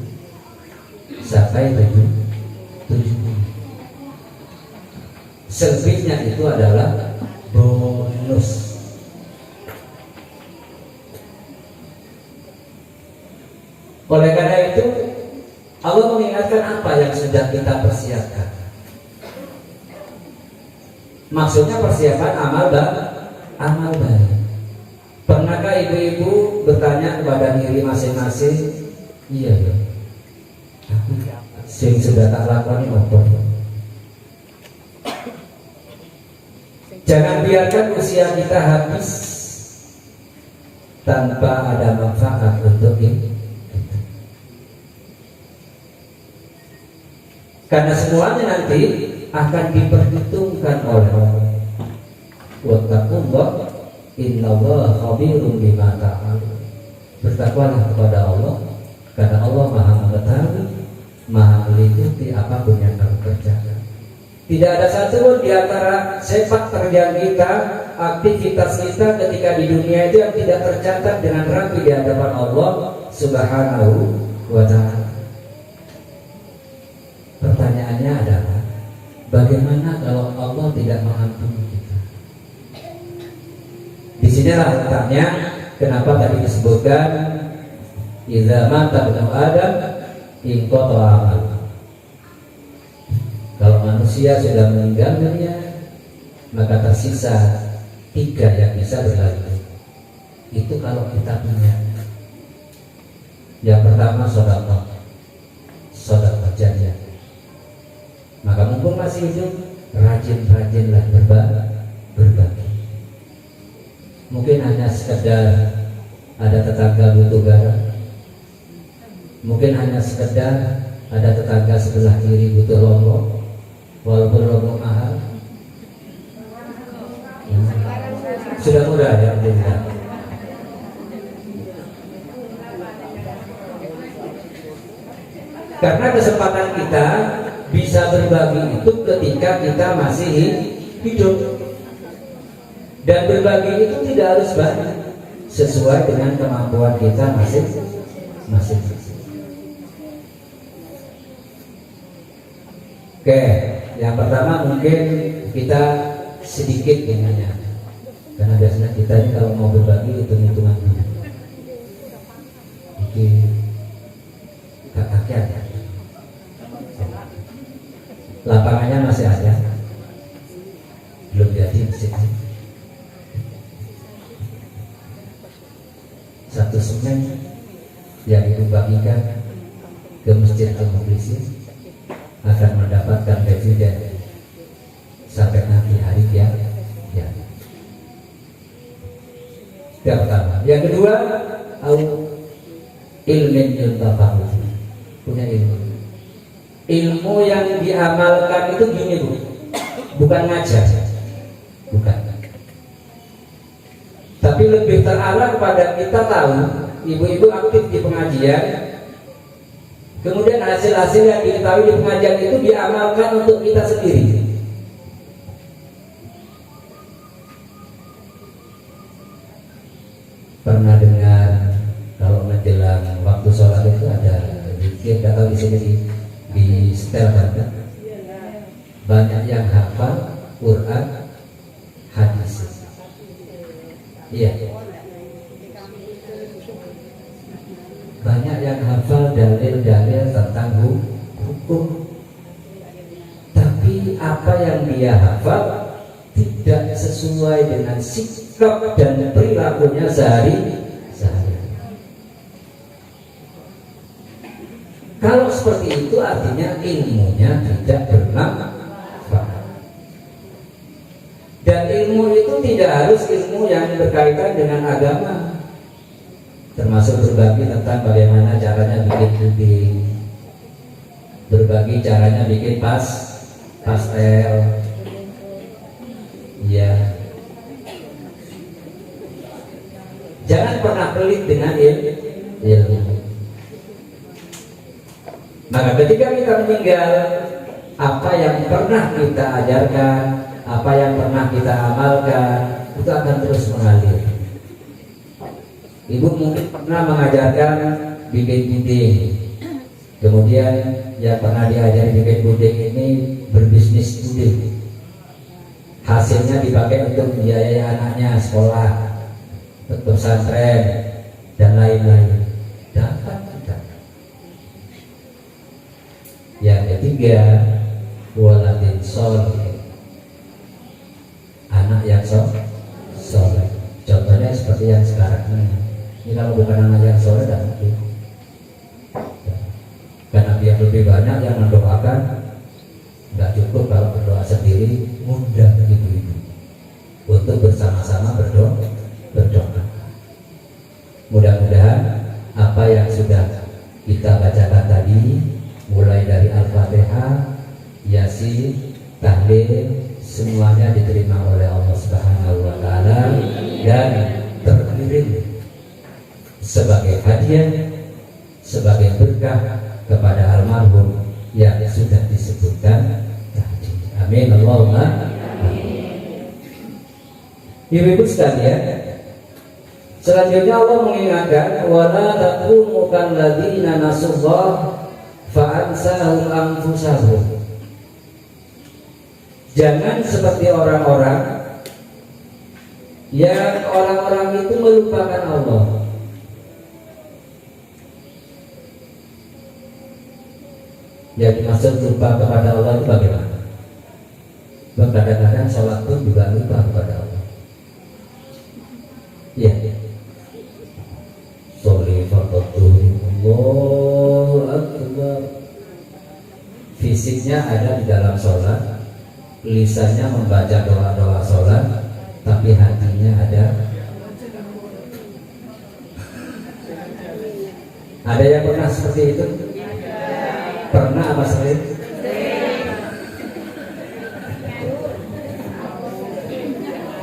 sampai 70. Selebihnya itu adalah bonus. Oleh karena itu Allah mengingatkan apa yang sudah kita persiapkan. Maksudnya persiapan amal baik. Pernahkah ibu-ibu bertanya kepada diri masing-masing, iya ya, sing sudah tak lakoni apa? Jangan biarkan usia kita habis tanpa ada manfaat untuk kita. Karena semuanya nanti akan diperhitungkan oleh Allah. Wattaqullah innallaha khabirum bima ta'malun. Bertakwalah kepada Allah, karena Allah Maha mengetahui, Maha meliputi apapun yang kamu kerjakan. Tidak ada satupun di antara sepak terjang kita, aktivitas kita ketika di dunia itu yang tidak tercatat dengan rapi di hadapan Allah Subhanahu wa ta'ala. Pertanyaannya adalah, bagaimana kalau Allah tidak mengampuni kita? Di sinilah letaknya kenapa tadi disebutkan idza mata ibnu Adam inqata amal. Kalau manusia sudah meninggal dunia, maka tersisa 3 yang bisa berlanjut. Itu kalau kita punya. Yang pertama sedekah jariah. Maka mumpung masih hidup, rajin-rajinlah berbagi. Mungkin hanya sekedar ada tetangga butuh garam, mungkin hanya sekedar ada tetangga sebelah kiri butuh lombok, walaupun lombok mahal. Sudah murah ya, alhamdulillah. Karena kesempatan kita bisa berbagi itu ketika kita masih hidup. Dan berbagi itu tidak harus banyak, sesuai dengan kemampuan kita masing-masing. Oke, yang pertama mungkin kita sedikit ingatnya, karena biasanya kita ini kalau mau berbagi hitung-hitungan dulu. Jadi kakak ya. Lapangannya masih ada, belum jadi mesinnya. 1 semen yang ibu bagikan ke Masjid Al-Muklisin akan mendapatkan dividen sampai nanti hari kiamat. Yang pertama. Yang kedua, ilmin yuntafa'u, punya ilmu. Ilmu yang diamalkan itu gini Bu, bukan ngajar, bukan. Tapi lebih terarah kepada kita tahu, ibu-ibu aktif di pengajian, kemudian hasil-hasil yang diketahui di pengajian itu diamalkan untuk kita sendiri. Pernah dengar kalau menjelang waktu sholat itu ada zikir, nggak tahu di sini di setel kan? Banyak yang hafal Quran, hadis. Iya. Banyak yang hafal dalil-dalil tentang hukum. Tapi apa yang dia hafal tidak sesuai dengan sikap dan perilakunya sehari-hari. Kalau seperti itu artinya ilmunya tidak bermanfaat. Dan ilmu itu tidak harus ilmu yang berkaitan dengan agama. termasuk berbagi tentang bagaimana caranya bikin puding, berbagi caranya bikin pastel, ya. Jangan pernah pelit dengan ilmu. Maka ketika kita meninggal, apa yang pernah kita ajarkan, apa yang pernah kita amalkan, itu akan terus mengalir. Ibu mungkin pernah mengajarkan bikin puding, kemudian yang pernah diajar bikin puding ini berbisnis puding, hasilnya dipakai untuk membiayai anaknya sekolah, pesantren, dan lain-lain. Dapat kita. Yang ketiga, waladin sholih, anak yang soleh. Contohnya seperti yang sekarang ini. Ini kalau bukan anak yang soleh, dan mungkin. Karena yang lebih banyak yang mendoakan, nggak cukup kalau berdoa sendiri, mudah ibu-ibu untuk bersama-sama berdoa. Mudah-mudahan apa yang sudah kita bacakan tadi, mulai dari Al-Fatihah, Yasin, Tahlil, semuanya diterima oleh Allah Subhanahu wa Ta'ala dan terkirim sebagai hadiah, sebagai berkah kepada almarhum yang sudah disebutkan tadi. Amin Allahumma amin. Ibu-ibu sekalian, selanjutnya Allah mengingatkan, wala takunu kalladzina nasullah fa'ansahum anfusahum. Jangan seperti orang-orang yang orang-orang itu melupakan Allah. Yang dimaksud lupa kepada Allah itu bagaimana? Kadang-kadang sholat pun juga lupa kepada Allah. Ya. Sholli faqatun Allahu Akbar. Fisiknya ada di dalam sholat, lisannya membaca doa-doa sholat, tapi hatinya ada. Ada yang pernah seperti itu? Pernah apa sering?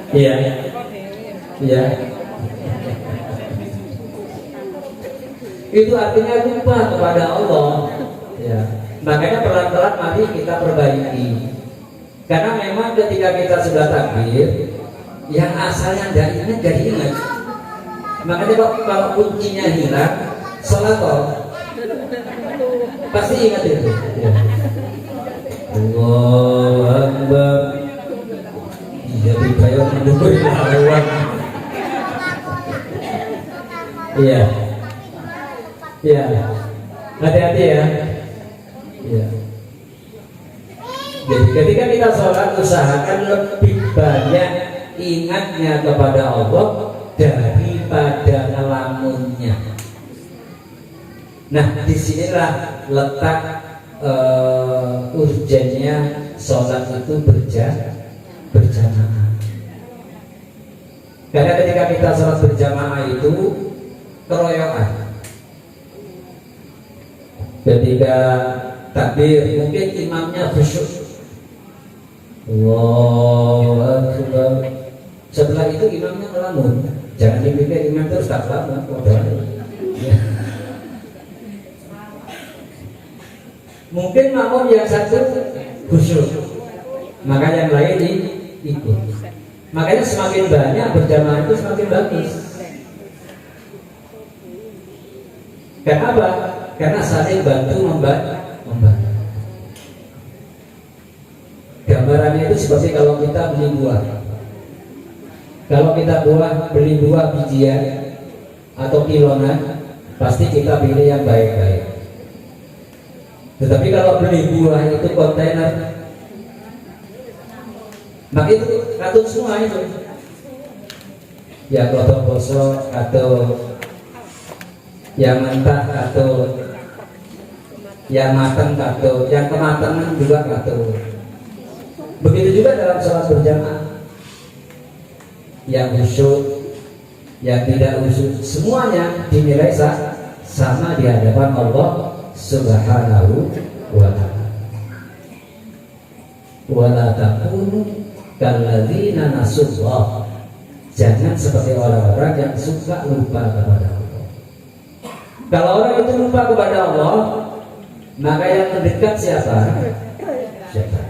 Iya. Iya. Itu artinya lupa kepada Allah. Ya. Makanya pelan-pelan mari kita perbaiki. Karena memang ketika kita sudah takbir, yang asalnya tidak ingat jadi ingat. Makanya kalau kuncinya hilang, sholat pasti ingat itu. Ya. Allahu Akbar. Jadi kayak menunggu lawan. Iya. Iya. Hati-hati ya. Iya. Jadi ketika kita sholat, usahakan lebih banyak ingatnya kepada Allah daripada ngelamunnya. Nah, disinilah letak urgennya sholat itu berjamaah. Karena ketika kita sholat berjamaah itu keroyokan. Ketika takbir mungkin imamnya khusyuk, Allahu Akbar. Setelah itu imamnya ngelamun. Jangan dipikir imam terus tak ngelamun. Ya. Mungkin makmum yang satu khusyuk, maka yang lain ikut. Makanya semakin banyak berjamaah itu semakin bagus. Kenapa? Karena saling bantu membantu. Gambarannya itu seperti kalau kita beli buah. Kalau kita beli buah bijian atau kilonan, pasti kita pilih yang baik-baik. Tetapi kalau beli buah itu kontainer, maka itu katun semua itu. Yang gosok-gosok atau yang mentah atau yang matang atau yang kematangan juga atau. Begitu juga dalam sholat berjamaah. Yang khusyuk, yang tidak usuk, semuanya dinilai sama di hadapan Allah Subhanahu wa ta'ala. Wala takunu kalladzina nasullah, jangan seperti orang-orang yang suka lupa kepada Allah. Kalau orang itu lupa kepada Allah, maka yang mendekat siapa? Syaitan.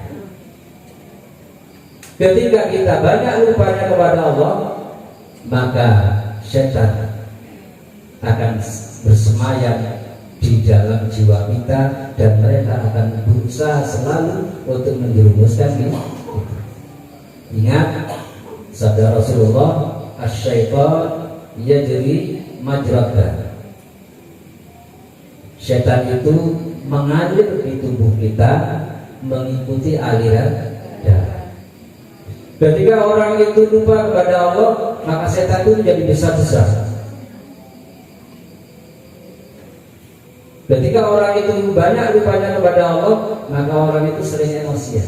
Ketika kita banyak lupanya kepada Allah, maka syaitan akan bersemayam di dalam jiwa kita dan mereka akan berusaha selalu untuk menjerumuskan kita. Ingat sabda Rasulullah, asy-syaitan yajri majrad. Syaitan itu mengalir di tubuh kita mengikuti aliran darah. Ketika orang itu lupa kepada Allah, maka setan itu menjadi besar-besar. Ketika orang itu banyak lupanya kepada Allah, maka orang itu sering emosian,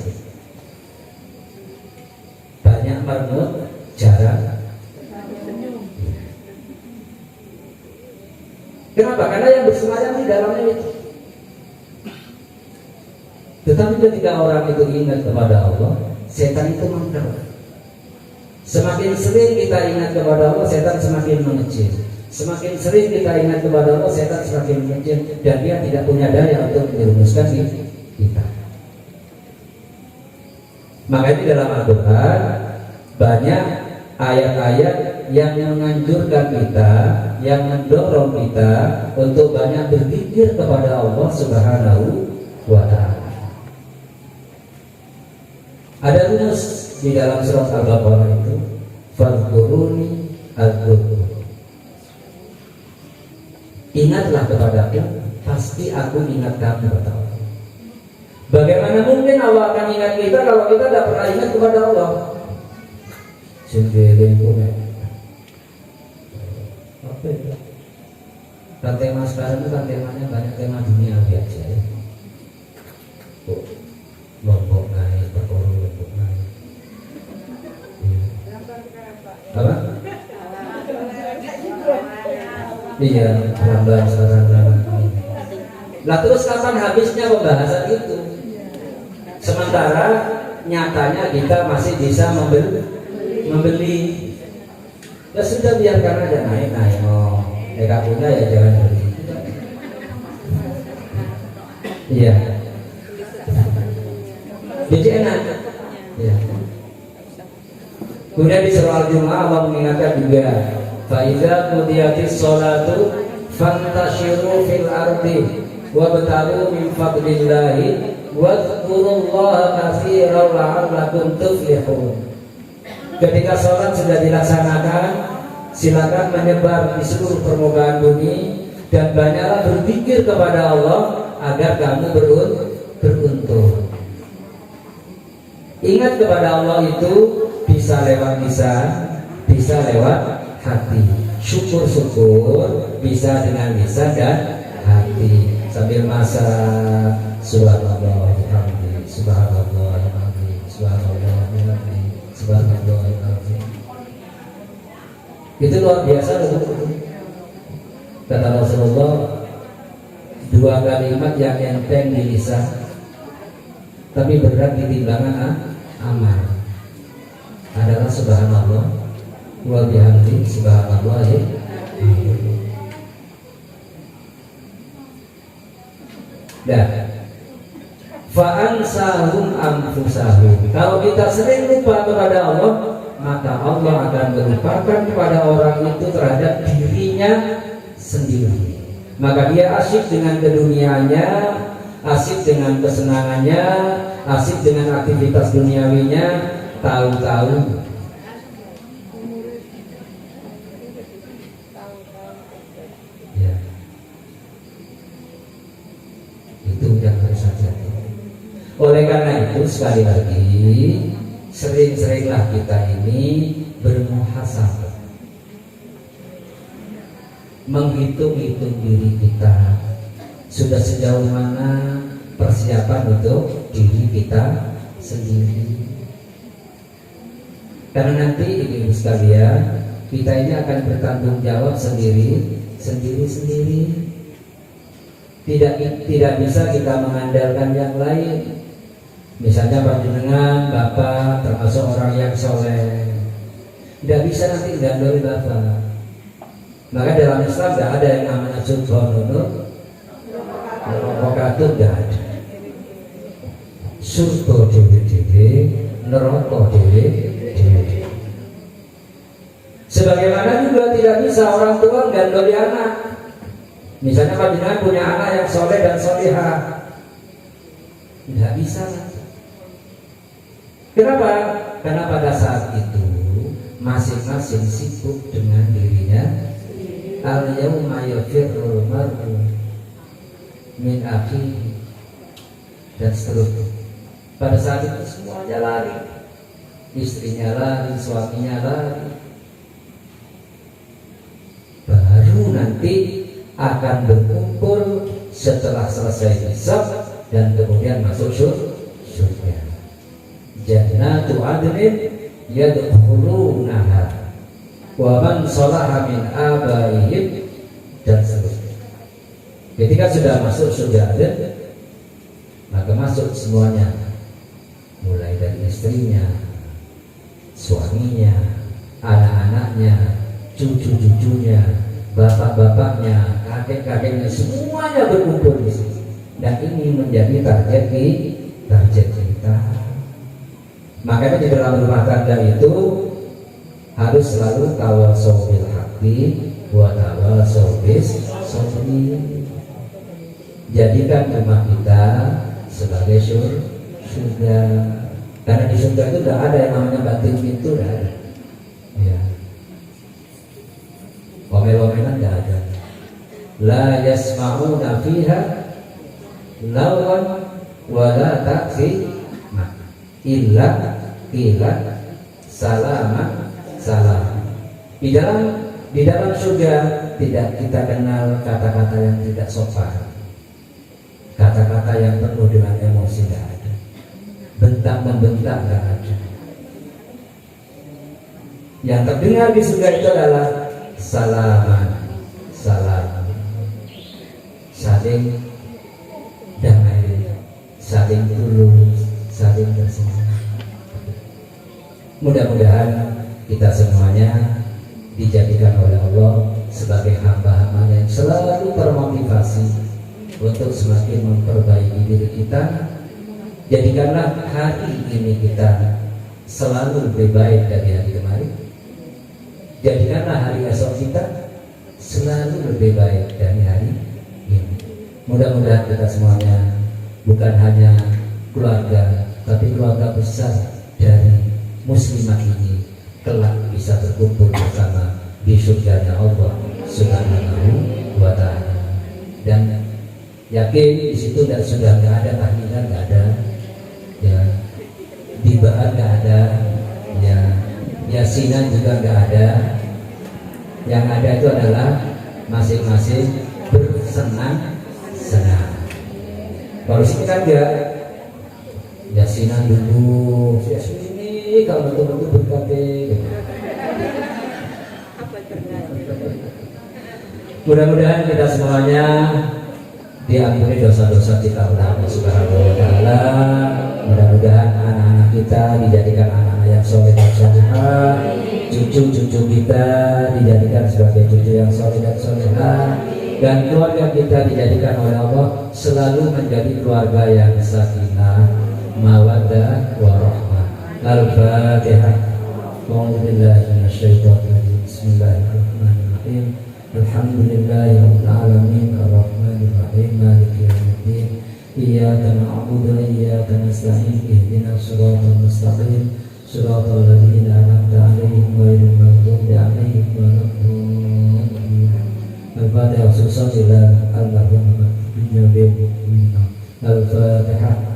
banyak merengut, jarang. Kenapa? Karena yang bersemayam di dalamnya itu. Tetapi ketika orang itu ingat kepada Allah, setan itu mengker. Semakin sering kita ingat kepada Allah, setan semakin mengecil. Semakin sering kita ingat kepada Allah, setan semakin mengecil, dan dia tidak punya daya untuk menjerumuskan kita. Makanya dalam Al-Quran banyak ayat-ayat yang menganjurkan kita, yang mendorong kita untuk banyak berzikir kepada Allah Subhanahu wa ta'ala. Ada rumus di dalam surat Al-Baqarah itu, fadhkuruni adzkurkum. Ingatlah kepadaku, pasti aku ingat kamu, kata Allah. Bagaimana mungkin Allah akan ingat kita kalau kita tidak pernah ingat kepada Allah? Apa itu? Dan tema sekarang itu kan temanya banyak tema dunia aja ya. Lombok naik, perkara lombok naik. Apa? Iya, pelan-pelan sekarang. Lah terus kapan habisnya pembahasan itu? Sementara nyatanya kita masih bisa membeli. Ya sudah, biarkan aja naik. Oh, mereka punya ya jangan beli. Iya. Jadi enak. Ya. Kemudian di surah Al-Jumu'ah Allah mengingatkan juga, fa idza qudiyatis sholatu fantashiru fil ardi wabtaghu min fadlillahi wadhkurullaha katsiran la'allakum tuflihun. Ketika sholat sudah dilaksanakan, silakan menyebar di seluruh permukaan bumi dan banyaklah berzikir kepada Allah agar kamu beruntung. Ingat kepada Allah itu bisa lewat lisan, bisa lewat hati. Syukur-syukur bisa dengan lisan dan hati. Sambil masak, subhanallah alhamdulillah, subhanallah alhamdulillah, subhanallah alhamdulillah, subhanallah alhamdulillah. Itu luar biasa loh. Kata Rasulullah, dua kalimat yang enteng di lisan tapi berat di timbangan amal adalah subhanallah wa bihamdi, subhanallah ya. Dan fa'ansahum anfusahum. Kalau kita sering lupa kepada Allah, maka Allah akan melupakan kepada orang itu terhadap dirinya sendiri. Maka dia asyik dengan keduniaannya, asyik dengan kesenangannya, asyik dengan aktivitas duniawinya, tahu-tahu ya, itu yang harus hati-hati. Oleh karena itu sekali lagi, sering-seringlah kita ini bermuhasabah, menghitung-hitung diri kita, sudah sejauh mana persiapan untuk diri kita sendiri. Karena nanti ibu sekalian, kita ini akan bertanggung jawab sendiri. Tidak bisa kita mengandalkan yang lain. Misalnya panjenengan bapak termasuk orang yang soleh, tidak bisa nanti gandoli bapak. Maka dalam Islam tidak ada yang namanya subhanallah, rokatut tidak ada. Surga dewe-dewe, neraka dewe-dewe. Sebagaimana juga tidak bisa orang tua gandoli anak. Misalnya panjenengan punya anak yang soleh dan solehah, tidak bisa. Kenapa? Karena pada saat itu masing-masing sibuk dengan dirinya. Al-yawma yafirrul mar'u min akhihi dan seterusnya. Pada saat itu semuanya lari, istrinya lari, suaminya lari. Baru nanti akan berkumpul setelah selesai hisab dan kemudian masuk surga. Jannatu adnin yadkhulunaha wa man salaha min abaihim dan seterusnya. Ketika sudah masuk surga Aden, maka masuk semuanya, mulai dari istrinya, suaminya, anak-anaknya, cucu-cucunya, bapak-bapaknya, kakek-kakeknya, semuanya berkumpul di sini. Dan ini menjadi target kita. Makanya di dalam rumah tangga itu harus selalu tawasau bil haqqi wa tawasau bis sabri. Jadikan rumah kita sebagai surga. Karena di surga itu tidak ada yang namanya batin pintu, tidak ada. Ya. Omel-omelan tidak ada. La yasma'una fiha lawan wa la ta'fi illa salam. Di dalam surga tidak kita kenal kata-kata yang tidak sopan, kata-kata yang penuh dengan emosi tidak ada, bentak-membentak tidak ada. Yang terdengar di surga itu adalah salam, saling damai, saling tulus, saling bersemangat. Mudah-mudahan kita semuanya dijadikan oleh Allah sebagai hamba-hamba yang selalu termotivasi untuk semakin memperbaiki diri kita. Jadikanlah hari ini kita selalu lebih baik dari hari kemarin. Jadikanlah hari esok kita selalu lebih baik dari hari ini. Mudah-mudahan kita semuanya bukan hanya keluarga, tapi keluarga besar dari muslimah ini kelak bisa berkumpul bersama di surganya Allah Subhanahu wa ta'ala. Dan yakin di situ sudah nggak ada tahlilan, nggak ada, ya, dibaan nggak ada, ya, yasinan juga nggak ada. Yang ada itu adalah masing-masing bersenang-senang. Kalau sini kan enggak, yasinan dulu, yasin ini kalau betul-betul berkati. Mudah-mudahan kita semuanya diampuni dosa-dosa kita oleh Allah Subhanahu wa ta'ala. Mudah-mudahan anak-anak kita dijadikan anak-anak yang soleh dan solehah, cucu-cucu kita dijadikan sebagai cucu yang soleh dan solehah, dan keluarga kita dijadikan oleh Allah selalu menjadi keluarga yang sakinah, mawaddah, warahmah. Al-Fatihah. A'udzubillahi minasyaitonir rajim. Bismillahirrahmanirrahim. Alhamdulillahirabbil alamin arrahmanir rahim maliki yaumiddin. Iyyaka na'budu wa iyyaka nasta'in ihdinas siratal mustaqim siratal ladzina an'amta 'alaihim ghairil maghdubi 'alaihim waladdallin. Al-Fatihah. Sallallahu alaihi Al-Fatihah.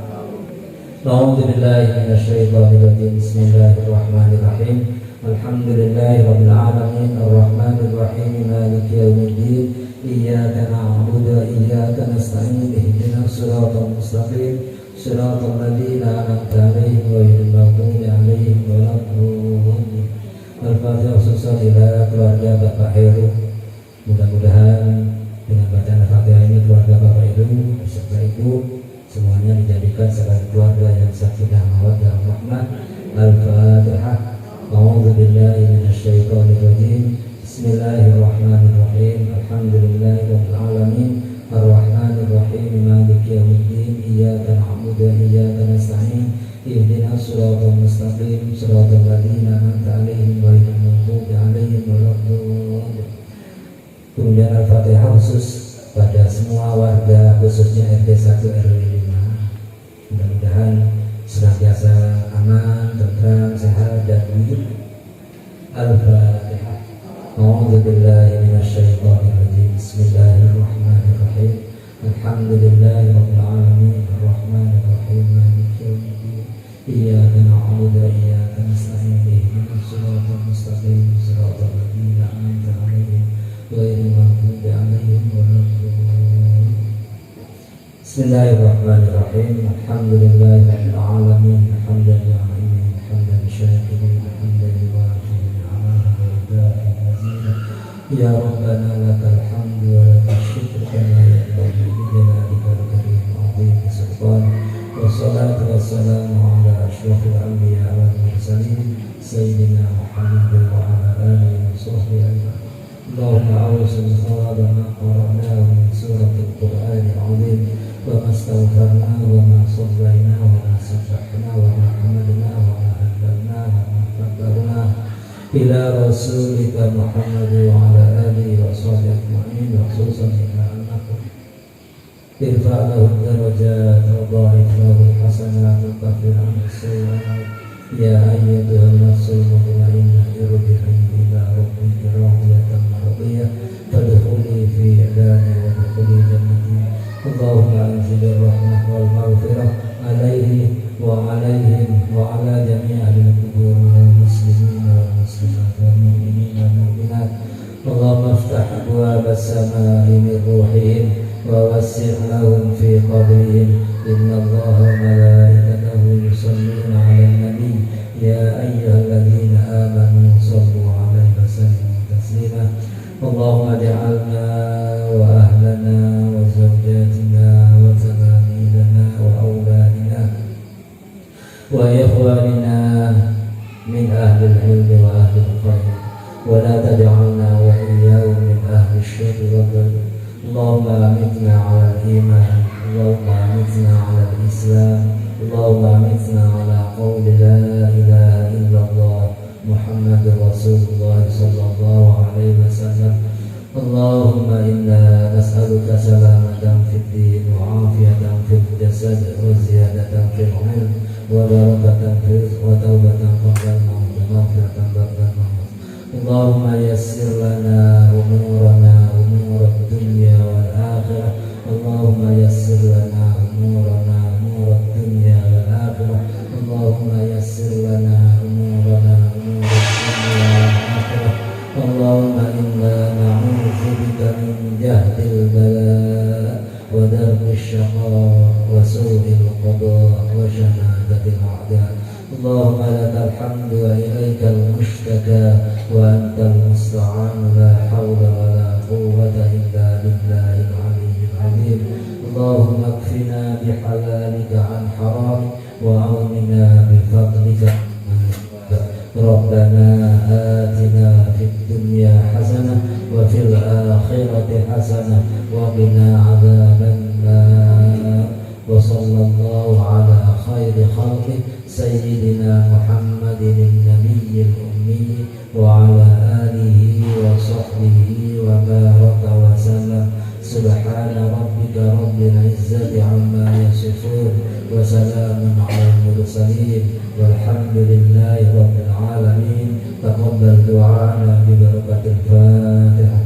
A'udzu billahi minasyaitonir rajim. Bismillahirrahmanirrahim. Alhamdulillahirabbil alamin arrahmanir rahim maliki yaumiddin. Iyyaka na'budu wa iyyaka nasta'in ihdinas siratal mustaqim siratal ladzina an'amta 'alaihim ghairil maghdubi 'alaihim waladdallin. Al-Fatihah khususnya ila keluarga Bapak Heru. Mudah-mudahan dengan bacaan Al-Fatihah ini keluarga Bapak Heru beserta Ibu semuanya dijadikan sebagai keluarga yang sakinah mawaddah warahmah. Al-Fatihah. A'udzu billahi minasyaitonir rajim. Bismillahirrahmanirrahim. Alhamdulillahirabbil alamin. Ar-Rahmanir Rahim. Maliki yaumiddin. Iyyaka na'budu wa iyyaka nasta'in. Ihdinas siratal mustaqim. Siratal ladzina an'amta 'alaihim ghairil maghdubi 'alaihim waladdallin. Kemudian Al-Fatihah khusus pada semua warga khususnya RT 1 RW 5. Mudah-mudahan senantiasa aman, tentram, sehat dan hidup. Al-Fatihah. A'udzu billahi minasyaitonir rajim. Bismillahirrahmanirrahim. Alhamdulillahirabbil alamin. Arrahmanir rahim. Maliki yaumiddin. Iyyaka na'budu wa iyyaka nasta'in. Ihdinas siratal mustaqim. Siratal ladzina an'amta 'alaihim ghairil maghdubi 'alaihim waladdallin. Bismillahirrahmanirrahim. Alhamdulillahirabbil alamin. Hamdan lillahi hamdan syakirin hamdan liwafi ni'amahu wa da'i mazida. Ya Rabbana lakal hamdu wa lakal syukru kama yanbaghi li jalalikal karim wa 'azimi sultanik. Wassalatu wassalamu ala asyrafil anbiya wal mursalin sayyidina Muhammadin wa ala alihi wa sahbihi ajma'in. Allahumma awsil thawaba ma qara'nahu min suratil Qur'anil 'azim wa ma astaghfarna wa ma sallaina wa ma sabbahna wa ma hamadna wa ma hallalna wa ma kabbarna ila rasulika Muhammad wa ala alihi wa sahbihi ajma'in. Wa khususan ila annakum irfa' lahu darajat wa dha'if lahu hasanat wa kafir anhu sayyi'at. Ya ayyatuhan nafsul mutmainnah irji'i ila rabbika radiyatan mardiyah fadkhuli fi ibadi wa dkhuli jannati. Allahumma anzil rahmah wal maghfirah alaihi wa alaihim wa ala jami'il qubur minal muslimin wal muslimat wal mu'minin wal mu'minat. Allahumma aftah abwaab as-samaa'i min ruhihim wa wassi' lahum fi qabrihim. Inna Allaha wa malaikatahu yusalluna 'alan nabi ya ayyuhalladzina amanu shallu 'alaihi wa sallimu taslima. Allahumma ij'alna wa ahlana wa zawjatina wa talamidana wa awladina wa ikhwanina min ahli al-ilmi wa ahli al-khair wa la taj'alna wa iyyahum min ahli asy-syirki wal badr. Allahumma amitna 'ala al-iman. Allahumma amitna 'ala al-islam. Allahumma amitna 'ala qawli la ilaha illallah Muhammadur Rasulullah sallallahu alaihi wasallam. Allahumma inna nas'aluka salamatan fid din wa 'afiyatan fil jasad wa ziyadatan fil 'ilm wa barakatan fil rizq wa taubatan qabla al-maut wa maghfiratan ba'da al-maut. Allahumma yassir lana umurana umur ad-dunya wal akhirah. Allahumma yassir lana umurana umur ad-dunya wal akhirah. Allahumma yassir lana umurana umur ad-dunya wal akhirah. Allahumma inna na'udzu bika min jahdil bala wa darkis syaqa wa su'il qada wa shamatatil a'da. Allahumma lakal hamdu wa ilaikal mushtaka wa antal musta'an. La hawla wa la quwwata illa billahil aliyyil azim. Allahumma kfina bihalalika an haramik wa awnina bifadlika. Rabbana atina fid dunya hasanah wa fil akhirati hasanah wa qina adzaban nar. Wa sallallahu ala khairi khalqih sayyidina Muhammadin nabiyyil ummi wa ala alihi wa sahbihi wa baraka wa sallam. Subhana rabbika rabbil izzati amma yasifun wa salamun alal mursalin walhamdulillahi rabbil alamin. Taqabbal du'ana bi barakatil Fatihah.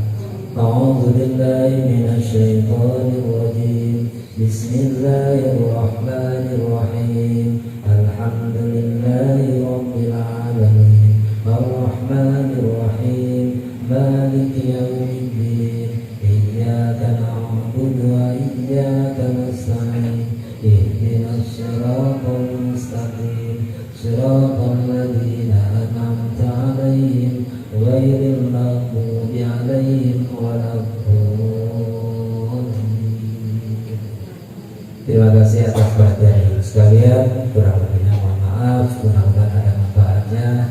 A'udzu billahi minasy syaithanir rajim. Bismillahirrahmanirrahim. Alhamdulillahi rabbil alamin. Ar-Rahmanir Rahim. Maliki yaumiddin. Iyyaka na'budu wa iyyaka nasta'in. Ihdinas siratal mustaqim. Siratal ladzina an'amta 'alaihim Terima kasih atas perhatian ibu sekalian. Kurang lebihnya mohon maaf. Mudah-mudahan ada manfaatnya.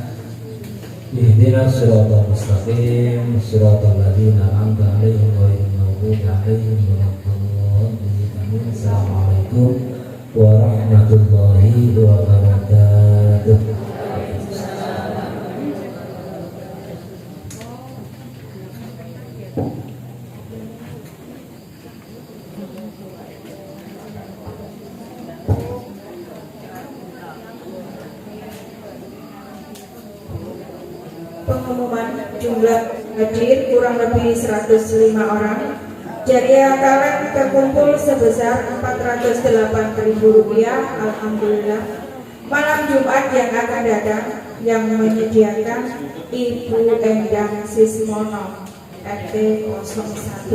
Ihdinas siratal mustaqim, siratal ladzina an'amta 'alaihim ghairil maghdubi 'alaihim waladdallin. Assalamualaikum warahmatullahi wabarakatuh. Pengumuman jumlah hadir kurang lebih 105 orang. Jariah talan terkumpul sebesar Rp408.000. Alhamdulillah. Malam Jumat yang akan datang yang menyediakan Ibu Endang Sismono RT 01.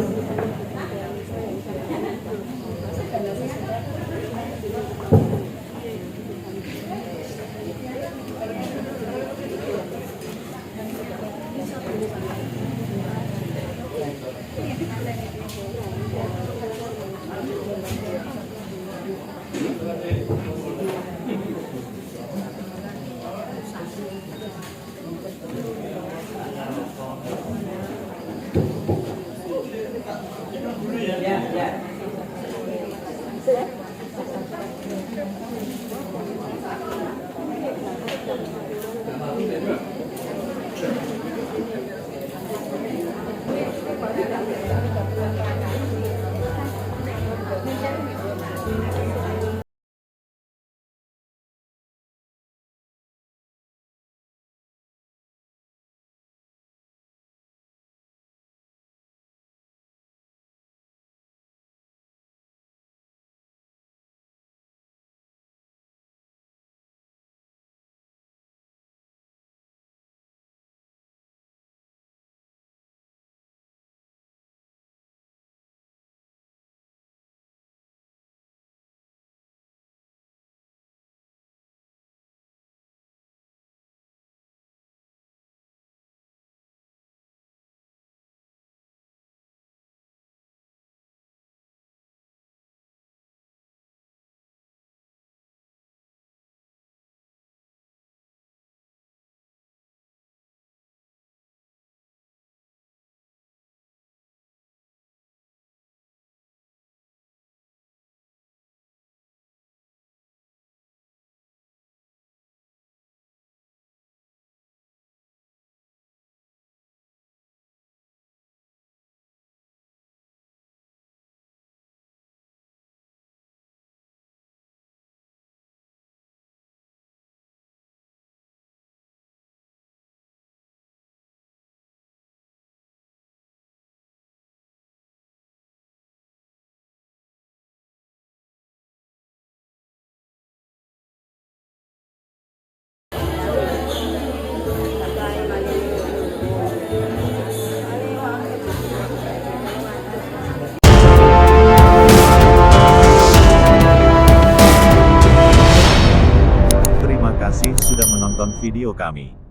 Terima kasih sudah menonton video kami.